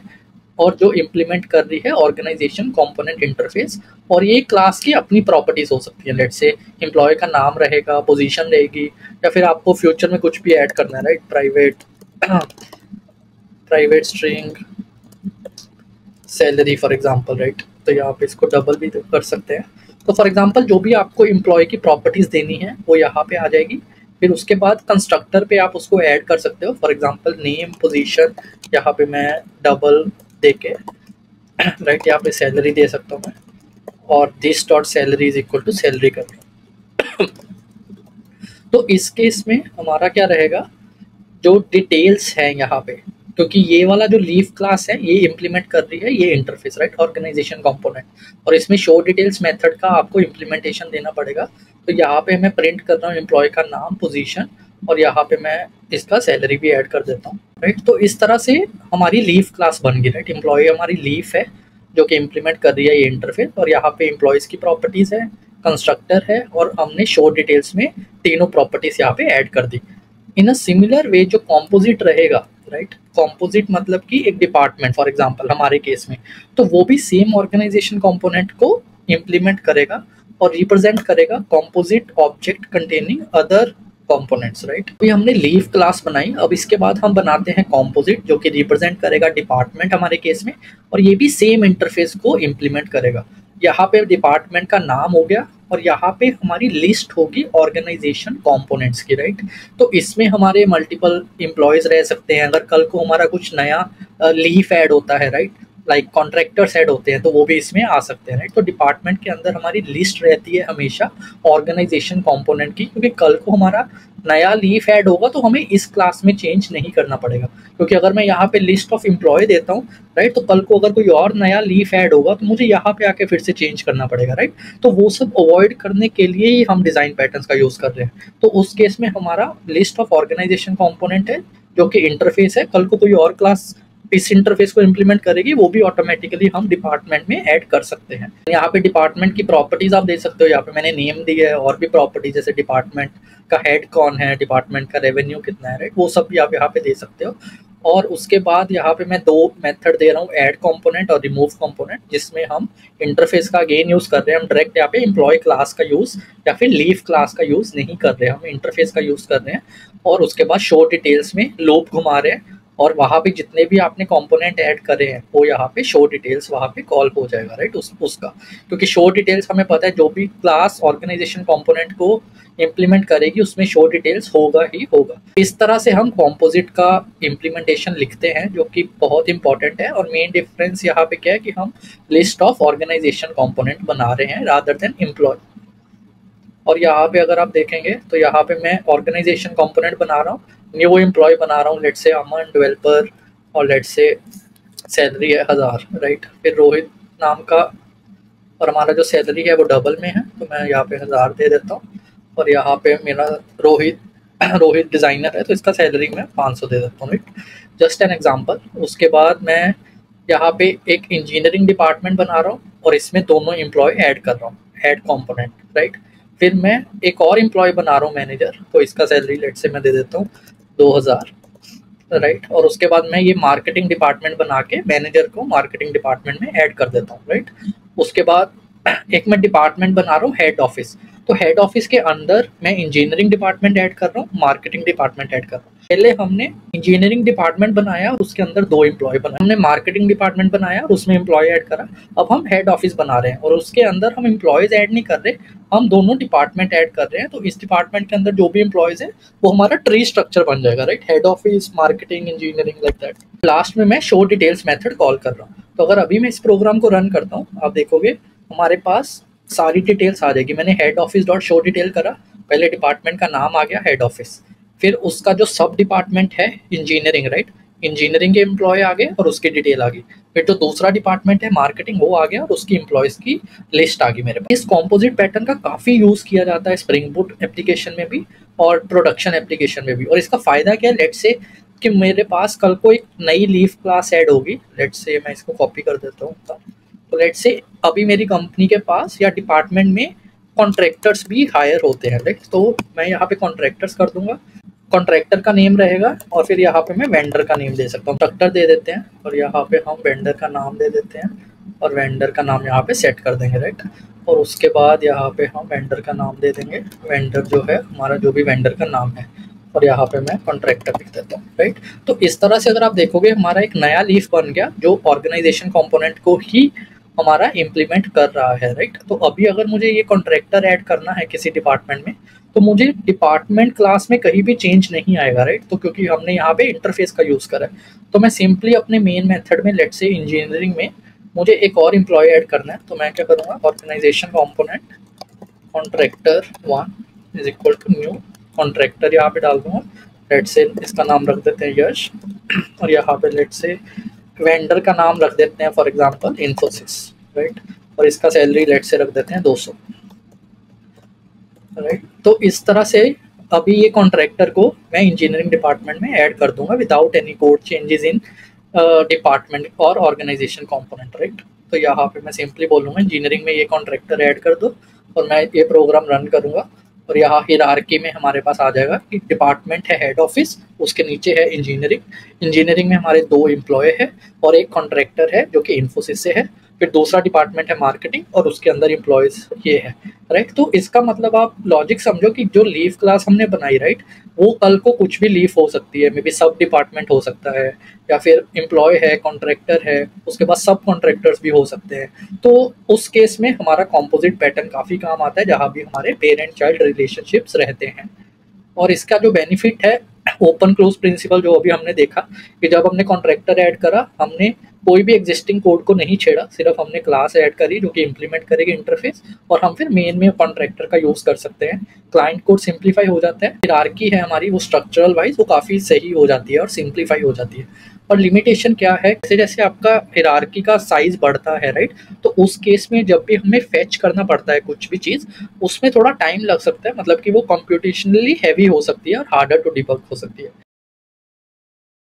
और जो इम्प्लीमेंट कर रही है ऑर्गेनाइजेशन कंपोनेंट इंटरफेस, और ये क्लास की अपनी प्रॉपर्टीज हो सकती है। लेट्स से एम्प्लॉय का नाम रहेगा, पोजीशन रहेगी, या फिर आपको फ्यूचर में कुछ भी ऐड करना है, right, private string salary for example, right. तो यहाँ पे इसको डबल भी कर सकते हैं। तो फॉर एग्जांपल जो भी आपको एम्प्लॉय की प्रॉपर्टीज देनी है वो यहाँ पे आ जाएगी। फिर उसके बाद कंस्ट्रक्टर पे आप उसको ऐड कर सकते हो, फॉर एग्जांपल नेम, पोजीशन, यहाँ पे मैं डबल दे के, राइट, यहाँ पे सैलरी दे सकता हूँ मैं, और this dot salary is equal to salary कर दूँ। तो इस केस में हमारा क्या रहेगा, जो डिटेल्स है यहाँ पे, क्योंकि ये वाला जो लीफ क्लास है ये इम्प्लीमेंट कर रही है ये इंटरफेस, राइट, ऑर्गेनाइजेशन कंपोनेंट, और इसमें शो डिटेल्स मेथड का आपको इम्प्लीमेंटेशन देना पड़ेगा। तो यहाँ पे मैं प्रिंट कर रहा हूँ एम्प्लॉय का नाम, पोजीशन, और यहाँ पे मैं इसका सैलरी भी ऐड कर देता हूँ, राइट। तो इस तरह से हमारी लीफ क्लास बन गई, राइट। एम्प्लॉय हमारी लीफ है जो कि इम्प्लीमेंट कर रही है ये इंटरफेस, और यहाँ पे एम्प्लॉयज़ की प्रॉपर्टीज़ है, कंस्ट्रक्टर है, और हमने शो डिटेल्स में तीनों प्रॉपर्टीज़ यहाँ पे ऐड कर दी। इन अ सिमिलर वे जो कॉम्पोजिट रहेगा, राइट, कॉम्पोजिट मतलब कि एक डिपार्टमेंट फॉर एग्जांपल हमारे केस में, तो वो भी सेम ऑर्गेनाइजेशन कंपोनेंट को इम्प्लीमेंट करेगा और रिप्रेजेंट करेगा composite object containing other components, right. अभी हमने लीफ क्लास बनाई, अब इसके बाद हम बनाते हैं कॉम्पोजिट, जो कि रिप्रेजेंट करेगा डिपार्टमेंट हमारे केस में, और ये भी सेम इंटरफेस को इम्प्लीमेंट करेगा। यहाँ पे डिपार्टमेंट का नाम हो गया और यहाँ पे हमारी लिस्ट होगी ऑर्गेनाइजेशन कंपोनेंट्स की, राइट। तो इसमें हमारे मल्टीपल एम्प्लॉयज रह सकते हैं। अगर कल को हमारा कुछ नया लीफ ऐड होता है, राइट, लाइक कॉन्ट्रैक्टर्स ऐड होते हैं, तो वो भी इसमें आ सकते हैं, राइट। तो डिपार्टमेंट के अंदर हमारी लिस्ट रहती है हमेशा ऑर्गेनाइजेशन कंपोनेंट की, क्योंकि कल को हमारा नया लीफ ऐड होगा तो हमें इस क्लास में चेंज नहीं करना पड़ेगा। क्योंकि अगर मैं यहाँ पे लिस्ट ऑफ एम्प्लॉय देता हूँ, राइट, तो कल को अगर कोई और नया लीफ ऐड होगा तो मुझे यहाँ पे आके फिर से चेंज करना पड़ेगा, राइट। तो वो सब अवॉइड करने के लिए ही हम डिजाइन पैटर्न्स का यूज कर रहे हैं। तो उस केस में हमारा लिस्ट ऑफ ऑर्गेनाइजेशन कंपोनेंट है, जो कि इंटरफेस है। कल को कोई और क्लास इस इंटरफेस को इम्प्लीमेंट करेगी, वो भी ऑटोमेटिकली हम डिपार्टमेंट में ऐड कर सकते हैं। यहाँ पे डिपार्टमेंट की प्रॉपर्टीज आप दे सकते हो, यहाँ पे मैंने नेम दी है, और भी प्रॉपर्टीज जैसे डिपार्टमेंट का हेड कौन है, डिपार्टमेंट का रेवेन्यू कितना है, राइट, वो सब भी आप यहाँ पे दे सकते हो। और उसके बाद यहाँ पे मैं 2 मेथड दे रहा हूँ, ऐड कंपोनेंट और रिमूव कंपोनेंट, जिसमें हम इंटरफेस का अगेन यूज कर रहे हैं। हम डायरेक्ट यहाँ पे एम्प्लॉय क्लास का यूज या फिर लीव क्लास का यूज नहीं कर रहे हैं, हम इंटरफेस का यूज कर रहे हैं। और उसके बाद शो डिटेल्स में लूप घुमा रहे हैं, और वहाँ पे जितने भी आपने कंपोनेंट ऐड करे हैं वो यहाँ पे शो डिटेल्स वहाँ पे कॉल हो जाएगा, राइट, उसका। क्योंकि शो डिटेल्स हमें पता है जो भी क्लास ऑर्गेनाइजेशन कंपोनेंट को इम्प्लीमेंट करेगी उसमें शो डिटेल्स होगा ही होगा। इस तरह से हम कॉम्पोजिट का इम्प्लीमेंटेशन लिखते हैं, जो कि बहुत इंपॉर्टेंट है। और मेन डिफरेंस यहाँ पे क्या है कि हम लिस्ट ऑफ ऑर्गेनाइजेशन कंपोनेंट बना रहे हैं रादर देन एम्प्लॉय। और यहाँ पे अगर आप देखेंगे तो यहाँ पे मैं ऑर्गेनाइजेशन कंपोनेंट बना रहा हूँ, न्यू एम्प्लॉय बना रहा हूँ, लेट्स से अमन डेवलपर, और लेट्स से सैलरी है 1000, राइट। फिर रोहित नाम का, और हमारा जो सैलरी है वो डबल में है, तो मैं यहाँ पे 1000 दे देता हूँ। और यहाँ पे मेरा रोहित डिज़ाइनर है, तो इसका सैलरी मैं 500 दे देता हूँ, राइट। Just an example. उसके बाद मैं यहाँ पे एक इंजीनियरिंग डिपार्टमेंट बना रहा हूँ और इसमें दोनों एम्प्लॉय ऐड कर रहा हूँ, ऐड कॉम्पोनेंट, राइट। फिर मैं एक और एम्प्लॉय बना रहा हूँ मैनेजर, तो इसका सैलरी लेट से मैं दे देता हूँ 2000, राइट। और उसके बाद मैं ये मार्केटिंग डिपार्टमेंट बना के मैनेजर को मार्केटिंग डिपार्टमेंट में ऐड कर देता हूँ, राइट। उसके बाद एक मैं डिपार्टमेंट बना रहा हूँ हेड ऑफिस, तो हेड ऑफिस के अंदर मैं इंजीनियरिंग डिपार्टमेंट ऐड कर रहा हूँ, मार्केटिंग डिपार्टमेंट ऐड कर रहा हूँ। पहले हमने इंजीनियरिंग डिपार्टमेंट बनाया और उसके अंदर 2 एम्प्लॉय बनाए, हमने मार्केटिंग डिपार्टमेंट बनाया और उसमें एम्प्लॉय ऐड करा। अब हम हेड ऑफिस बना रहे हैं और उसके अंदर हम एम्प्लॉयज ऐड नहीं कर रहे, हम दोनों डिपार्टमेंट ऐड कर रहे हैं। तो इस डिपार्टमेंट के अंदर जो भी एम्प्लॉयज है वो हमारा ट्री स्ट्रक्चर बन जाएगा, right, head office, marketing, engineering, like that. Last में मैं शो डिटेल्स मेथड कॉल कर रहा हूँ। तो अगर अभी मैं इस प्रोग्राम को रन करता हूँ, आप देखोगे हमारे पास सारी डिटेल्स आ जाएगी। मैंने head office dot show detail करा, पहले डिपार्टमेंट का नाम आ गया हेड ऑफिस, फिर उसका जो सब डिपार्टमेंट है इंजीनियरिंग, राइट, इंजीनियरिंग के एम्प्लॉय आ गए और उसकी डिटेल आ गई। फिर जो दूसरा डिपार्टमेंट है मार्केटिंग, वो आ गया और उसकी एम्प्लॉयज की लिस्ट आ गई मेरे पास। इस कॉम्पोजिट पैटर्न का काफ़ी यूज़ किया जाता है स्प्रिंग बूट एप्लीकेशन में भी और प्रोडक्शन एप्लीकेशन में भी। और इसका फ़ायदा क्या है, लेट्स से कि मेरे पास कल को एक नई लीफ क्लास ऐड होगी, लेट्स से मैं इसको कॉपी कर देता हूँ। तो लेट्स से अभी मेरी कंपनी के पास या डिपार्टमेंट में कॉन्ट्रैक्टर्स भी हायर होते हैं, राइट। तो मैं यहाँ पे कॉन्ट्रैक्टर्स कर दूंगा, कॉन्ट्रैक्टर का नेम रहेगा, और फिर यहाँ पे मैं वेंडर का नेम दे सकता हूँ। कंस्ट्रक्टर दे देते हैं और यहाँ पे हम वेंडर का नाम दे देते हैं और वेंडर का नाम यहाँ पे सेट कर देंगे, राइट। और उसके बाद यहाँ पे हम वेंडर का नाम दे देंगे, वेंडर जो है हमारा जो भी वेंडर का नाम है, और यहाँ पे मैं कॉन्ट्रैक्टर लिख देता हूँ, राइट। तो इस तरह से अगर आप देखोगे हमारा एक नया लीफ बन गया जो ऑर्गेनाइजेशन कंपोनेंट को ही हमारा इम्प्लीमेंट कर रहा है, राइट। तो अभी अगर मुझे ये कॉन्ट्रैक्टर ऐड करना है किसी डिपार्टमेंट में, तो मुझे डिपार्टमेंट क्लास में कहीं भी चेंज नहीं आएगा, राइट। तो क्योंकि हमने यहाँ पे इंटरफेस का यूज़ करा है, तो मैं सिंपली अपने मेन मेथड में, लेट्स से इंजीनियरिंग में मुझे एक और एम्प्लॉय ऐड करना है, तो मैं क्या करूँगा, organization component contractor 1 is equal to new contractor यहाँ पे डाल दूंगा। लेट्स से इसका नाम रख देते हैं यश, और यहाँ पे लेट्स से वेंडर का नाम रख देते हैं फॉर एग्जांपल इन्फोसिस, राइट। और इसका सैलरी लेट्स से रख देते हैं 200, राइट। तो इस तरह से अभी ये कॉन्ट्रैक्टर को मैं इंजीनियरिंग डिपार्टमेंट में ऐड कर दूंगा without any code changes in department और ऑर्गेनाइजेशन कंपोनेंट, राइट। तो यहाँ पे मैं सिंपली बोलूँगा इंजीनियरिंग में ये कॉन्ट्रैक्टर ऐड कर दो, और मैं ये प्रोग्राम रन करूँगा। और यहाँ हियरार्की में हमारे पास आ जाएगा कि डिपार्टमेंट है हेड ऑफिस, उसके नीचे है इंजीनियरिंग, इंजीनियरिंग में हमारे 2 एम्प्लॉय है और एक कॉन्ट्रैक्टर है जो कि इन्फोसिस से है, फिर दूसरा डिपार्टमेंट है मार्केटिंग और उसके अंदर एम्प्लॉयज़ ये है, राइट। तो इसका मतलब आप लॉजिक समझो कि जो लीव क्लास हमने बनाई, राइट, वो कल को कुछ भी लीव हो सकती है, मे बी सब डिपार्टमेंट हो सकता है, या फिर एम्प्लॉय है, कॉन्ट्रैक्टर है, उसके बाद सब कॉन्ट्रैक्टर्स भी हो सकते हैं। तो उस केस में हमारा कॉम्पोजिट पैटर्न काफ़ी काम आता है, जहाँ भी हमारे पेरेंट चाइल्ड रिलेशनशिप्स रहते हैं। और इसका जो बेनिफिट है, ओपन क्लोज प्रिंसिपल जो अभी हमने देखा कि जब हमने कॉन्ट्रैक्टर ऐड करा, हमने कोई भी एग्जिस्टिंग कोड को नहीं छेड़ा, सिर्फ हमने क्लास ऐड करी जो कि इम्प्लीमेंट करेगी इंटरफेस, और हम फिर मेन में कॉन्ट्रैक्टर का यूज़ कर सकते हैं। क्लाइंट कोड सिंप्लीफाई हो जाता है, हायरार्की है हमारी वो स्ट्रक्चरल वाइज वो काफ़ी सही हो जाती है और सिंप्लीफाई हो जाती है। और लिमिटेशन क्या है, जैसे जैसे आपका हायरार्की का साइज बढ़ता है, राइट, तो उस केस में जब भी हमें फेच करना पड़ता है कुछ भी चीज़, उसमें थोड़ा टाइम लग सकता है, मतलब कि वो कंप्यूटेशनली हैवी हो सकती है और हार्डर टू डिबग हो सकती है।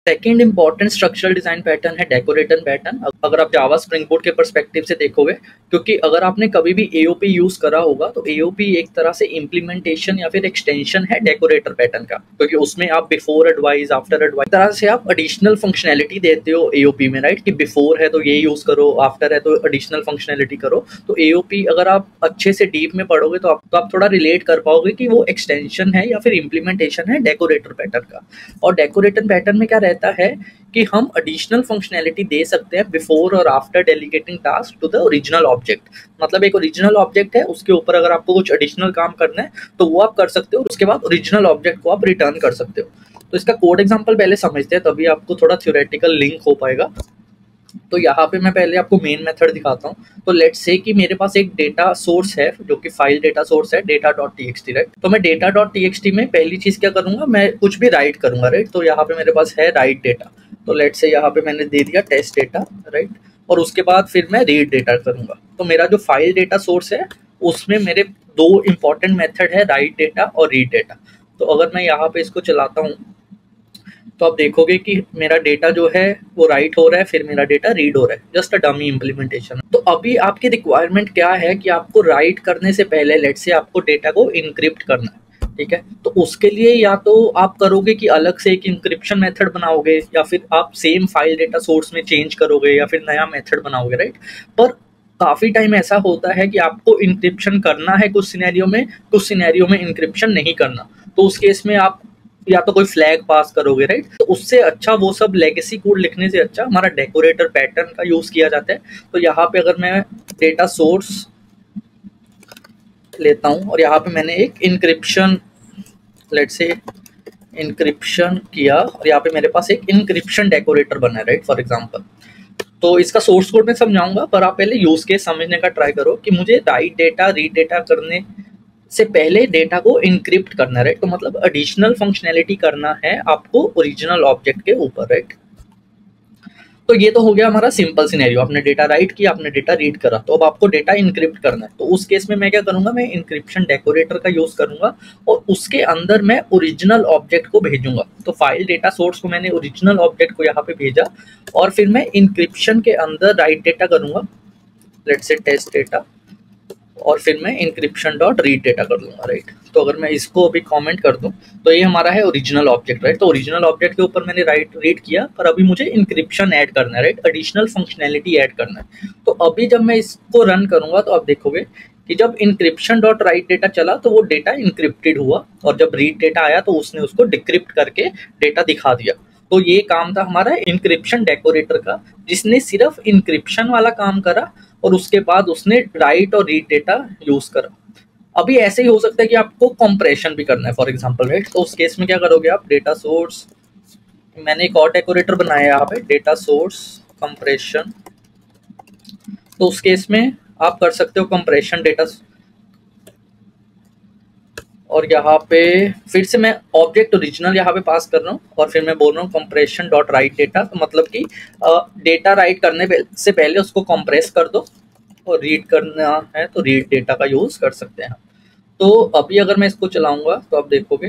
Second important structural design pattern है डेकोरेटर पैटर्न। अगर आप जावा स्प्रिंग बोर्ड के पर्सपेक्टिव से देखोगे, क्योंकि अगर आपने कभी भी एओपी यूज करा होगा तो एओपी एक तरह से इम्प्लीमेंटेशन या फिर एक्सटेंशन है डेकोरेटर पैटर्न का, क्योंकि उसमें आप बिफोर एडवाइस, आफ्टर एडवाइस तरह से आप एडिशनल फंक्शनैलिटी देते हो एओपी में, राइट, कि बिफोर है तो ये यूज करो, आफ्टर है तो एडिशनल फंक्शनैलिटी करो। तो एओपी अगर आप अच्छे से डीप में पढ़ोगे तो आप थोड़ा रिलेट कर पाओगे कि वो एक्सटेंशन है या फिर इम्प्लीमेंटेशन है डेकोरेटर पैटर्न का। और डेकोरेटर पैटर्न में क्या रहता है कि हम एडिशनल फंक्शनैलिटी दे सकते हैं बिफोर और after delegating task to the original object. मतलब एक ओरिजिनल ऑब्जेक्ट है, उसके ऊपर अगर आपको कुछ एडिशनल काम करना है तो वो आप कर सकते हो, उसके बाद ओरिजिनल ऑब्जेक्ट को आप रिटर्न कर सकते हो। तो इसका कोड एग्जांपल पहले समझते हैं, तभी आपको थोड़ा थ्योरेटिकल लिंक हो पाएगा। तो यहाँ पे मैं पहले आपको मेन मेथड दिखाता हूँ। तो लेट्स से कि मेरे पास एक डेटा सोर्स है जो कि फाइल डेटा सोर्स है data.txt, राइट। तो मैं data.txt में पहली चीज क्या करूंगा, मैं कुछ भी राइट करूंगा, राइट। तो यहाँ पे मेरे पास है राइट डेटा, तो लेट्स से यहाँ पे मैंने दे दिया टेस्ट डेटा, राइट। और उसके बाद फिर मैं रीड डेटा करूंगा। तो मेरा जो फाइल डेटा सोर्स है उसमें मेरे दो इंपॉर्टेंट मेथड है, राइट डेटा और रीड डेटा। तो अगर मैं यहाँ पे इसको चलाता हूँ तो आप देखोगे कि मेरा डेटा जो है वो राइट हो रहा है, फिर मेरा डेटा रीड हो रहा है, जस्ट अ डमी इम्प्लीमेंटेशन। तो अभी आपकी रिक्वायरमेंट क्या है कि आपको राइट करने से पहले लेट्स से आपको डेटा को इनक्रिप्ट करना है, ठीक है। तो उसके लिए या तो आप करोगे कि अलग से एक इंक्रिप्शन मेथड बनाओगे, या फिर आप सेम फाइल डेटा सोर्स में चेंज करोगे, या फिर नया मेथड बनाओगे, राइट। पर काफी टाइम ऐसा होता है कि आपको इंक्रिप्शन करना है कुछ सिनेरियो में इंक्रिप्शन नहीं करना। तो उस केस में आप या तो कोई फ्लैग पास करोगे, राइट। तो उससे अच्छा वो सब लेगेसी कोड लिखने से अच्छा हमारा डेकोरेटर पैटर्न का यूज किया जाता है। तो यहाँ पे अगर मैं डेटा सोर्स लेता हूँ और यहाँ पे मैंने एक इंक्रिप्शन, लेट्स से इंक्रिप्शन किया, और यहाँ पे मेरे पास एक इंक्रिप्शन डेकोरेटर बना है, राइट, फॉर एग्जाम्पल। तो इसका सोर्स कोड मैं समझाऊंगा, पर आप पहले यूज केस समझने का ट्राई करो कि मुझे राइट डेटा रीड डेटा करने से पहले डेटा को इनक्रिप्ट करना है, राइट। तो मतलब एडिशनल फंक्शनैलिटी करना है आपको ओरिजिनल ऑब्जेक्ट के ऊपर, राइट। तो ये तो हो गया हमारा सिंपल सिनेरियो, आपने डेटा राइट किया, आपने डेटा रीड करा, तो अब आपको डेटा इनक्रिप्ट करना है। तो उस केस में मैं क्या करूंगा, मैं इंक्रिप्शन डेकोरेटर का यूज करूंगा और उसके अंदर मैं ओरिजिनल ऑब्जेक्ट को भेजूंगा। तो फाइल डेटा सोर्स को मैंने ओरिजिनल ऑब्जेक्ट को यहाँ पे भेजा, और फिर मैं इंक्रिप्शन के अंदर राइट डेटा करूंगा, लेट्स से टेस्ट डेटा, और फिर मैं इंक्रिप्शन डॉट रीड डेटा कर लूंगा, राइट। तो अगर मैं इसको अभी कमेंट कर दूं तो ये हमारा है ओरिजिनल ऑब्जेक्ट, राइट। तो ओरिजिनल ऑब्जेक्ट के ऊपर मैंने राइट रीड किया, पर अभी मुझे इंक्रिप्शन ऐड करना है, राइट, एडिशनल फंक्शनैलिटी ऐड करना है। तो अभी जब मैं इसको रन करूंगा तो आप देखोगे कि जब इंक्रिप्शन डॉट राइट डेटा चला तो वो डेटा इंक्रिप्टेड हुआ, और जब रीड डेटा आया तो उसने उसको डिक्रिप्ट करके डेटा दिखा दिया। तो ये काम था हमारा इंक्रिप्शन डेकोरेटर का, जिसने सिर्फ इंक्रिप्शन वाला काम करा और उसके बाद उसने राइट और रीड डेटा यूज करा। अभी ऐसे ही हो सकता है कि आपको कंप्रेशन भी करना है, फॉर एग्जांपल, राइट। तो उस केस में क्या करोगे आप, डेटा सोर्स, मैंने एक और डेकोरेटर बनाया है यहाँ पे, डेटा सोर्स कंप्रेशन। तो उस केस में आप कर सकते हो कंप्रेशन डेटा, और यहाँ पे फिर से मैं ऑब्जेक्ट ओरिजिनल यहाँ पे पास कर रहा हूँ, और फिर मैं बोल रहा हूँ कंप्रेशन डॉट राइट डेटा। तो मतलब कि डेटा राइट करने से पहले उसको कंप्रेस कर दो, और रीड करना है तो रीड डेटा का यूज कर सकते हैं। तो अभी अगर मैं इसको चलाऊंगा तो आप देखोगे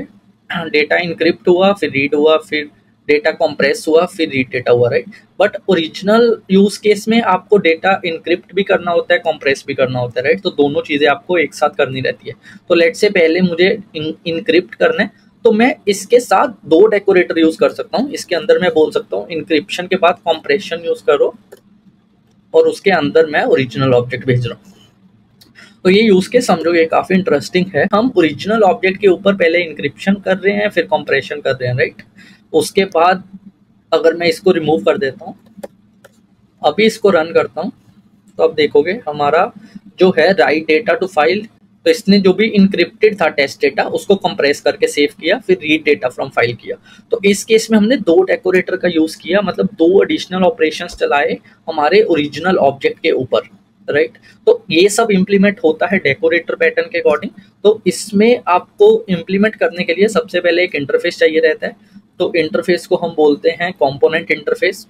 डेटा इनक्रिप्ट हुआ, फिर रीड हुआ, फिर डेटा कंप्रेस हुआ, फिर रीड डेटा हुआ, right. But original use case में आपको डेटा इनक्रिप्ट भी करना होता है, कंप्रेस भी करना होता है, राइट। तो दोनों चीजें आपको एक साथ करनी रहती है। तो लेट से पहले मुझे इनक्रिप्ट करना है, तो मैं इसके साथ दो डेकोरेटर यूज कर सकता हूँ। इसके अंदर मैं बोल सकता हूँ इंक्रिप्शन के बाद कंप्रेशन यूज करो, और उसके अंदर मैं ओरिजिनल ऑब्जेक्ट भेज रहा हूँ। तो ये यूज केस समझो, ये काफी इंटरेस्टिंग है। हम ओरिजिनल ऑब्जेक्ट के ऊपर पहले इंक्रिप्शन कर रहे हैं, फिर कंप्रेशन कर रहे हैं, राइट। उसके बाद अगर मैं इसको रिमूव कर देता हूँ, अभी इसको रन करता हूँ, तो अब देखोगे हमारा जो है राइट डेटा टू फाइल, तो इसने जो भी इंक्रिप्टेड था टेस्ट डेटा उसको कंप्रेस करके सेव किया, फिर रीड डेटा फ्रॉम फाइल किया। तो इस केस में हमने दो डेकोरेटर का यूज किया, मतलब दो एडिशनल ऑपरेशंस चलाए हमारे ओरिजिनल ऑब्जेक्ट के ऊपर, राइट। तो ये सब इम्प्लीमेंट होता है डेकोरेटर पैटर्न के अकॉर्डिंग। तो इसमें आपको इम्प्लीमेंट करने के लिए सबसे पहले एक इंटरफेस चाहिए रहता है। तो इंटरफेस को हम बोलते हैं कंपोनेंट इंटरफेस।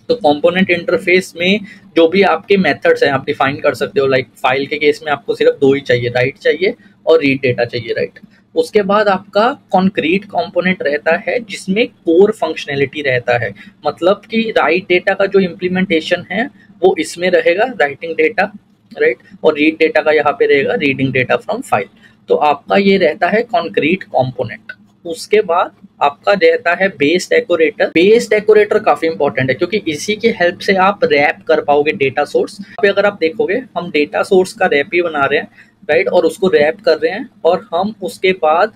तो कंपोनेंट इंटरफेस में जो भी आपके मेथड्स हैं आप डिफाइन कर सकते हो। लाइक फाइल के केस में आपको सिर्फ दो ही चाहिए, राइट चाहिए और रीड डेटा चाहिए, राइट। उसके बाद आपका कॉन्क्रीट कंपोनेंट रहता है जिसमें कोर फंक्शनैलिटी रहता है, मतलब कि राइट डेटा का जो इम्प्लीमेंटेशन है वो इसमें रहेगा, राइटिंग डेटा, राइट, और रीड डेटा का यहाँ पे रहेगा रीडिंग डेटा फ्रॉम फाइल। तो आपका ये रहता है कॉन्क्रीट कंपोनेंट। उसके बाद आपका रहता है बेस डेकोरेटर। बेस डेकोरेटर काफी इंपॉर्टेंट है क्योंकि इसी की हेल्प से आप रैप कर पाओगे डेटा सोर्स पे। अगर आप देखोगे हम डेटा सोर्स का रैप ही बना रहे हैं, राइट, और उसको रैप कर रहे हैं, और हम उसके बाद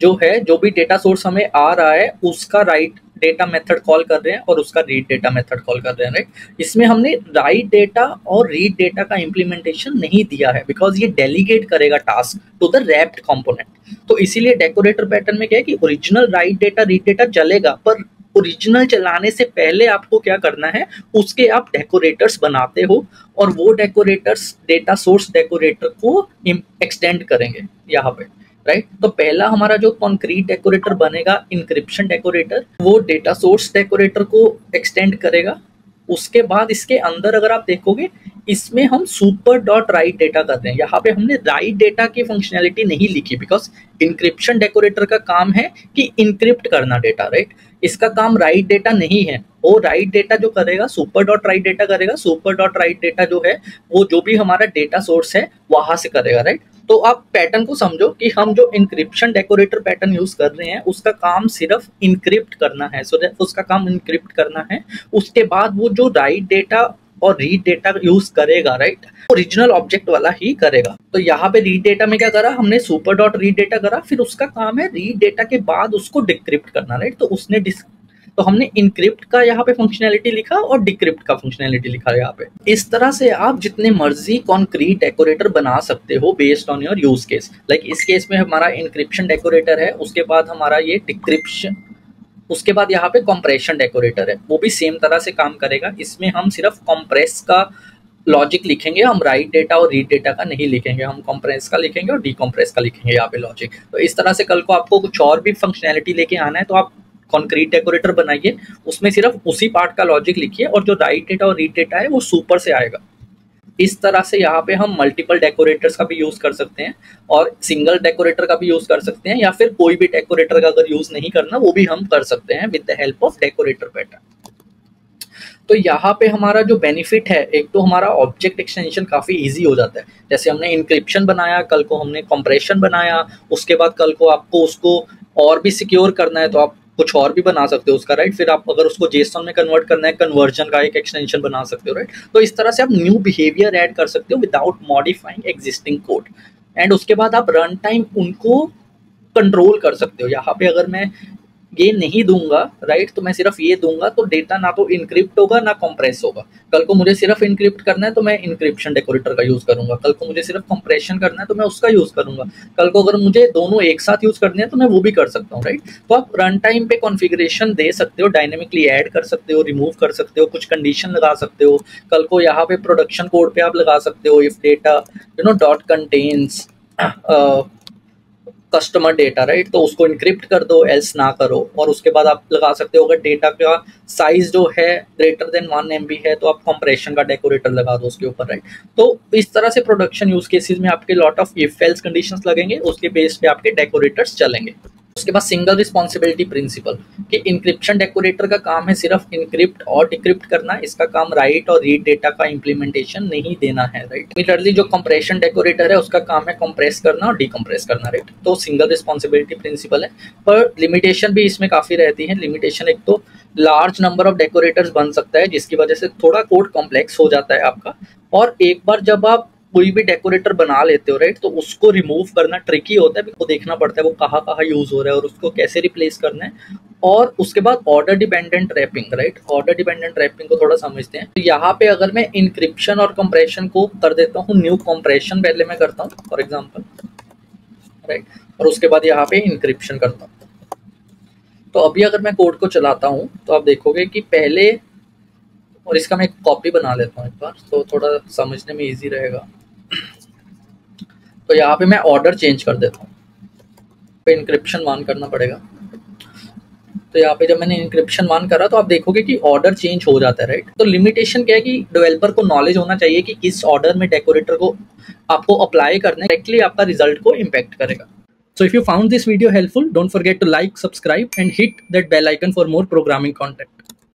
जो है जो भी डेटा सोर्स हमें आ रहा है उसका राइट डेटा मेथड कॉल कर रहे हैं और उसका रीड डेटा मेथड कॉल कर रहे हैं, राइट। इसमें हमने राइट डेटा और रीड डेटा का इम्प्लीमेंटेशन नहीं दिया है बिकॉज ये डेलीगेट करेगा task to the wrapped component. तो इसीलिए डेकोरेटर पैटर्न में क्या है कि original write data read data चलेगा, पर ओरिजिनल चलाने से पहले आपको क्या करना है, उसके आप डेकोरेटर्स बनाते हो और वो डेकोरेटर्स डेटा सोर्स डेकोरेटर को एक्सटेंड करेंगे यहाँ पे, राइट। तो पहला हमारा जो कॉन्क्रीट डेकोरेटर बनेगा इंक्रिप्शन डेकोरेटर, वो डेटा सोर्स डेकोरेटर को एक्सटेंड करेगा। उसके बाद इसके अंदर अगर आप देखोगे इसमें हम सुपर डॉट राइट डेटा कर रहे हैं। यहाँ पे हमने राइट डेटा की फंक्शनैलिटी नहीं लिखी बिकॉज इंक्रिप्शन डेकोरेटर का काम है कि इंक्रिप्ट करना डेटा, राइट। इसका काम राइट डेटा नहीं है, वो राइट डेटा जो करेगा सुपर डॉट राइट डेटा करेगा। सुपर डॉट राइट डेटा जो है वो जो भी हमारा डेटा सोर्स है वहां से करेगा, राइट। तो आप पैटर्न को समझो कि हम जो इंक्रिप्शन डेकोरेटर पैटर्न यूज कर रहे हैं उसका काम सिर्फ इंक्रिप्ट करना है, उसका काम इंक्रिप्ट करना है। उसके बाद वो जो राइट डेटा और रीड डेटा यूज करेगा, राइट, ओरिजिनल ऑब्जेक्ट वाला ही करेगा। तो यहाँ पे रीड डेटा में क्या करा हमने, सुपर डॉट रीड डेटा करा, फिर उसका काम है रीड डेटा के बाद उसको डिक्रिप्ट करना, राइट। तो उसने तो हमने इनक्रिप्ट का यहाँ पे फंक्शनैलिटी लिखा और डिक्रिप्ट का फंक्शनैलिटी लिखा यहाँ पे। इस तरह से आप जितने मर्जी कॉन्क्रीट डेकोरेटर बना सकते हो based on your use case. Like इस केस में हमारा इंक्रिप्शन डेकोरेटर है, उसके बाद हमारा ये डिक्रिप्शन, उसके बाद यहाँ पे कंप्रेशन डेकोरेटर है, वो भी सेम तरह से काम करेगा। इसमें हम सिर्फ कंप्रेस का लॉजिक लिखेंगे, हम राइट डेटा और रीड डेटा का नहीं लिखेंगे, हम कंप्रेस का लिखेंगे और डीकंप्रेस का लिखेंगे यहाँ पे लॉजिक। तो इस तरह से कल को आपको कुछ और भी फंक्शनैलिटी लेके आना है तो आप कॉन्क्रीट डेकोरेटर बनाइए, उसमें सिर्फ उसी पार्ट का लॉजिक लिखिए और जो राइट डेटा और रीड डेटा है वो सुपर से आएगा। इस तरह से यहाँ पे हम मल्टीपल डेकोरेटर्स का भी यूज कर सकते हैं और सिंगल डेकोरेटर का भी यूज कर सकते हैं, या फिर कोई भी डेकोरेटर का अगर यूज नहीं करना वो भी हम कर सकते हैं with the help of decorator pattern. तो यहाँ पे हमारा जो बेनिफिट है, एक तो हमारा ऑब्जेक्ट एक्सटेंशन काफी इजी हो जाता है। जैसे हमने इंक्रिप्शन बनाया, कल को हमने कंप्रेशन बनाया, उसके बाद कल को आपको उसको और भी सिक्योर करना है तो आप कुछ और भी बना सकते हो उसका, राइट। फिर आप अगर उसको जेसन में कन्वर्ट करना है, कन्वर्जन का एक एक्सटेंशन बना सकते हो, राइट। तो इस तरह से आप न्यू बिहेवियर ऐड कर सकते हो without modifying existing code. And उसके बाद आप रन टाइम उनको कंट्रोल कर सकते हो। यहाँ पे अगर मैं ये नहीं दूंगा, राइट, तो मैं सिर्फ ये दूंगा तो डेटा ना तो इनक्रिप्ट होगा ना कंप्रेस होगा। कल को मुझे सिर्फ इनक्रिप्ट करना है तो मैं इनक्रिप्शन डेकोरेटर का यूज करूंगा, कल को मुझे सिर्फ कंप्रेशन करना है तो मैं उसका यूज करूंगा, कल को अगर मुझे दोनों एक साथ यूज करने हैं तो मैं वो भी कर सकता हूँ, राइट। तो आप रन टाइम पे कॉन्फ़िगरेशन दे सकते हो, डायनेमिकली ऐड कर सकते हो, रिमूव कर सकते हो, कुछ कंडीशन लगा सकते हो। कल को यहाँ पे प्रोडक्शन कोड पे आप लगा सकते हो if data dot contains customer data, right, तो उसको इनक्रिप्ट कर दो, एल्स ना करो। और उसके बाद आप लगा सकते हो अगर डेटा का साइज जो है ग्रेटर देन 1 MB है तो आप कंप्रेशन का डेकोरेटर लगा दो उसके ऊपर, राइट। तो इस तरह से प्रोडक्शन यूज केसेस में आपके lot of if else conditions लगेंगे, उसके बेस पे आपके डेकोरेटर्स चलेंगे। उसके बाद सिंगल रिस्पॉन्सिबिलिटी प्रिंसिपल कि इंक्रिप्शन डेकोरेटर का काम है सिर्फ इनक्रिप्ट और डिक्रिप्ट करना, इसका काम राइट और रीड डेटा का इंप्लीमेंटेशन नहीं देना है, राइट। सिमिलरली जो कंप्रेशन डेकोरेटर है उसका काम है कंप्रेस करना और डिकम्प्रेस करना, राइट। तो सिंगल रिस्पॉन्सिबिलिटी प्रिंसिपल है, पर लिमिटेशन भी इसमें काफ़ी रहती है। लिमिटेशन एक तो लार्ज नंबर ऑफ डेकोरेटर्स बन सकता है जिसकी वजह से थोड़ा कोड कॉम्प्लेक्स हो जाता है आपका, और एक बार जब आप कोई भी डेकोरेटर बना लेते हो, राइट, तो उसको रिमूव करना ट्रिकी होता है, वो देखना पड़ता है वो कहाँ कहाँ यूज हो रहा है और उसको कैसे रिप्लेस करना है। और उसके बाद order dependent wrapping, right, order dependent wrapping को थोड़ा समझते हैं। तो यहाँ पे अगर मैं इंक्रिप्शन और कंप्रेशन को कर देता हूँ, न्यू कंप्रेशन पहले मैं करता हूँ फॉर एग्जाम्पल, राइट, और उसके बाद यहाँ पे इंक्रिप्शन करता हूँ। तो अभी अगर मैं कोड को चलाता हूँ तो आप देखोगे कि पहले, और इसका मैं एक कॉपी बना लेता हूँ एक बार तो थोड़ा समझने में इजी रहेगा। तो यहाँ पे मैं ऑर्डर चेंज कर देता हूँ, पे इंक्रिप्शन मान करना पड़ेगा। तो यहाँ पे जब मैंने इंक्रिप्शन मान करा तो आप देखोगे कि ऑर्डर चेंज हो जाता है, राइट। तो लिमिटेशन क्या है कि डेवलपर को नॉलेज होना चाहिए कि किस ऑर्डर में डेकोरेटर को आपको अप्लाई करना है, डायरेक्टली आपका रिजल्ट को इम्पैक्ट करेगा। So if you found this video helpful, don't forget to like, subscribe and hit that bell icon for more programming content.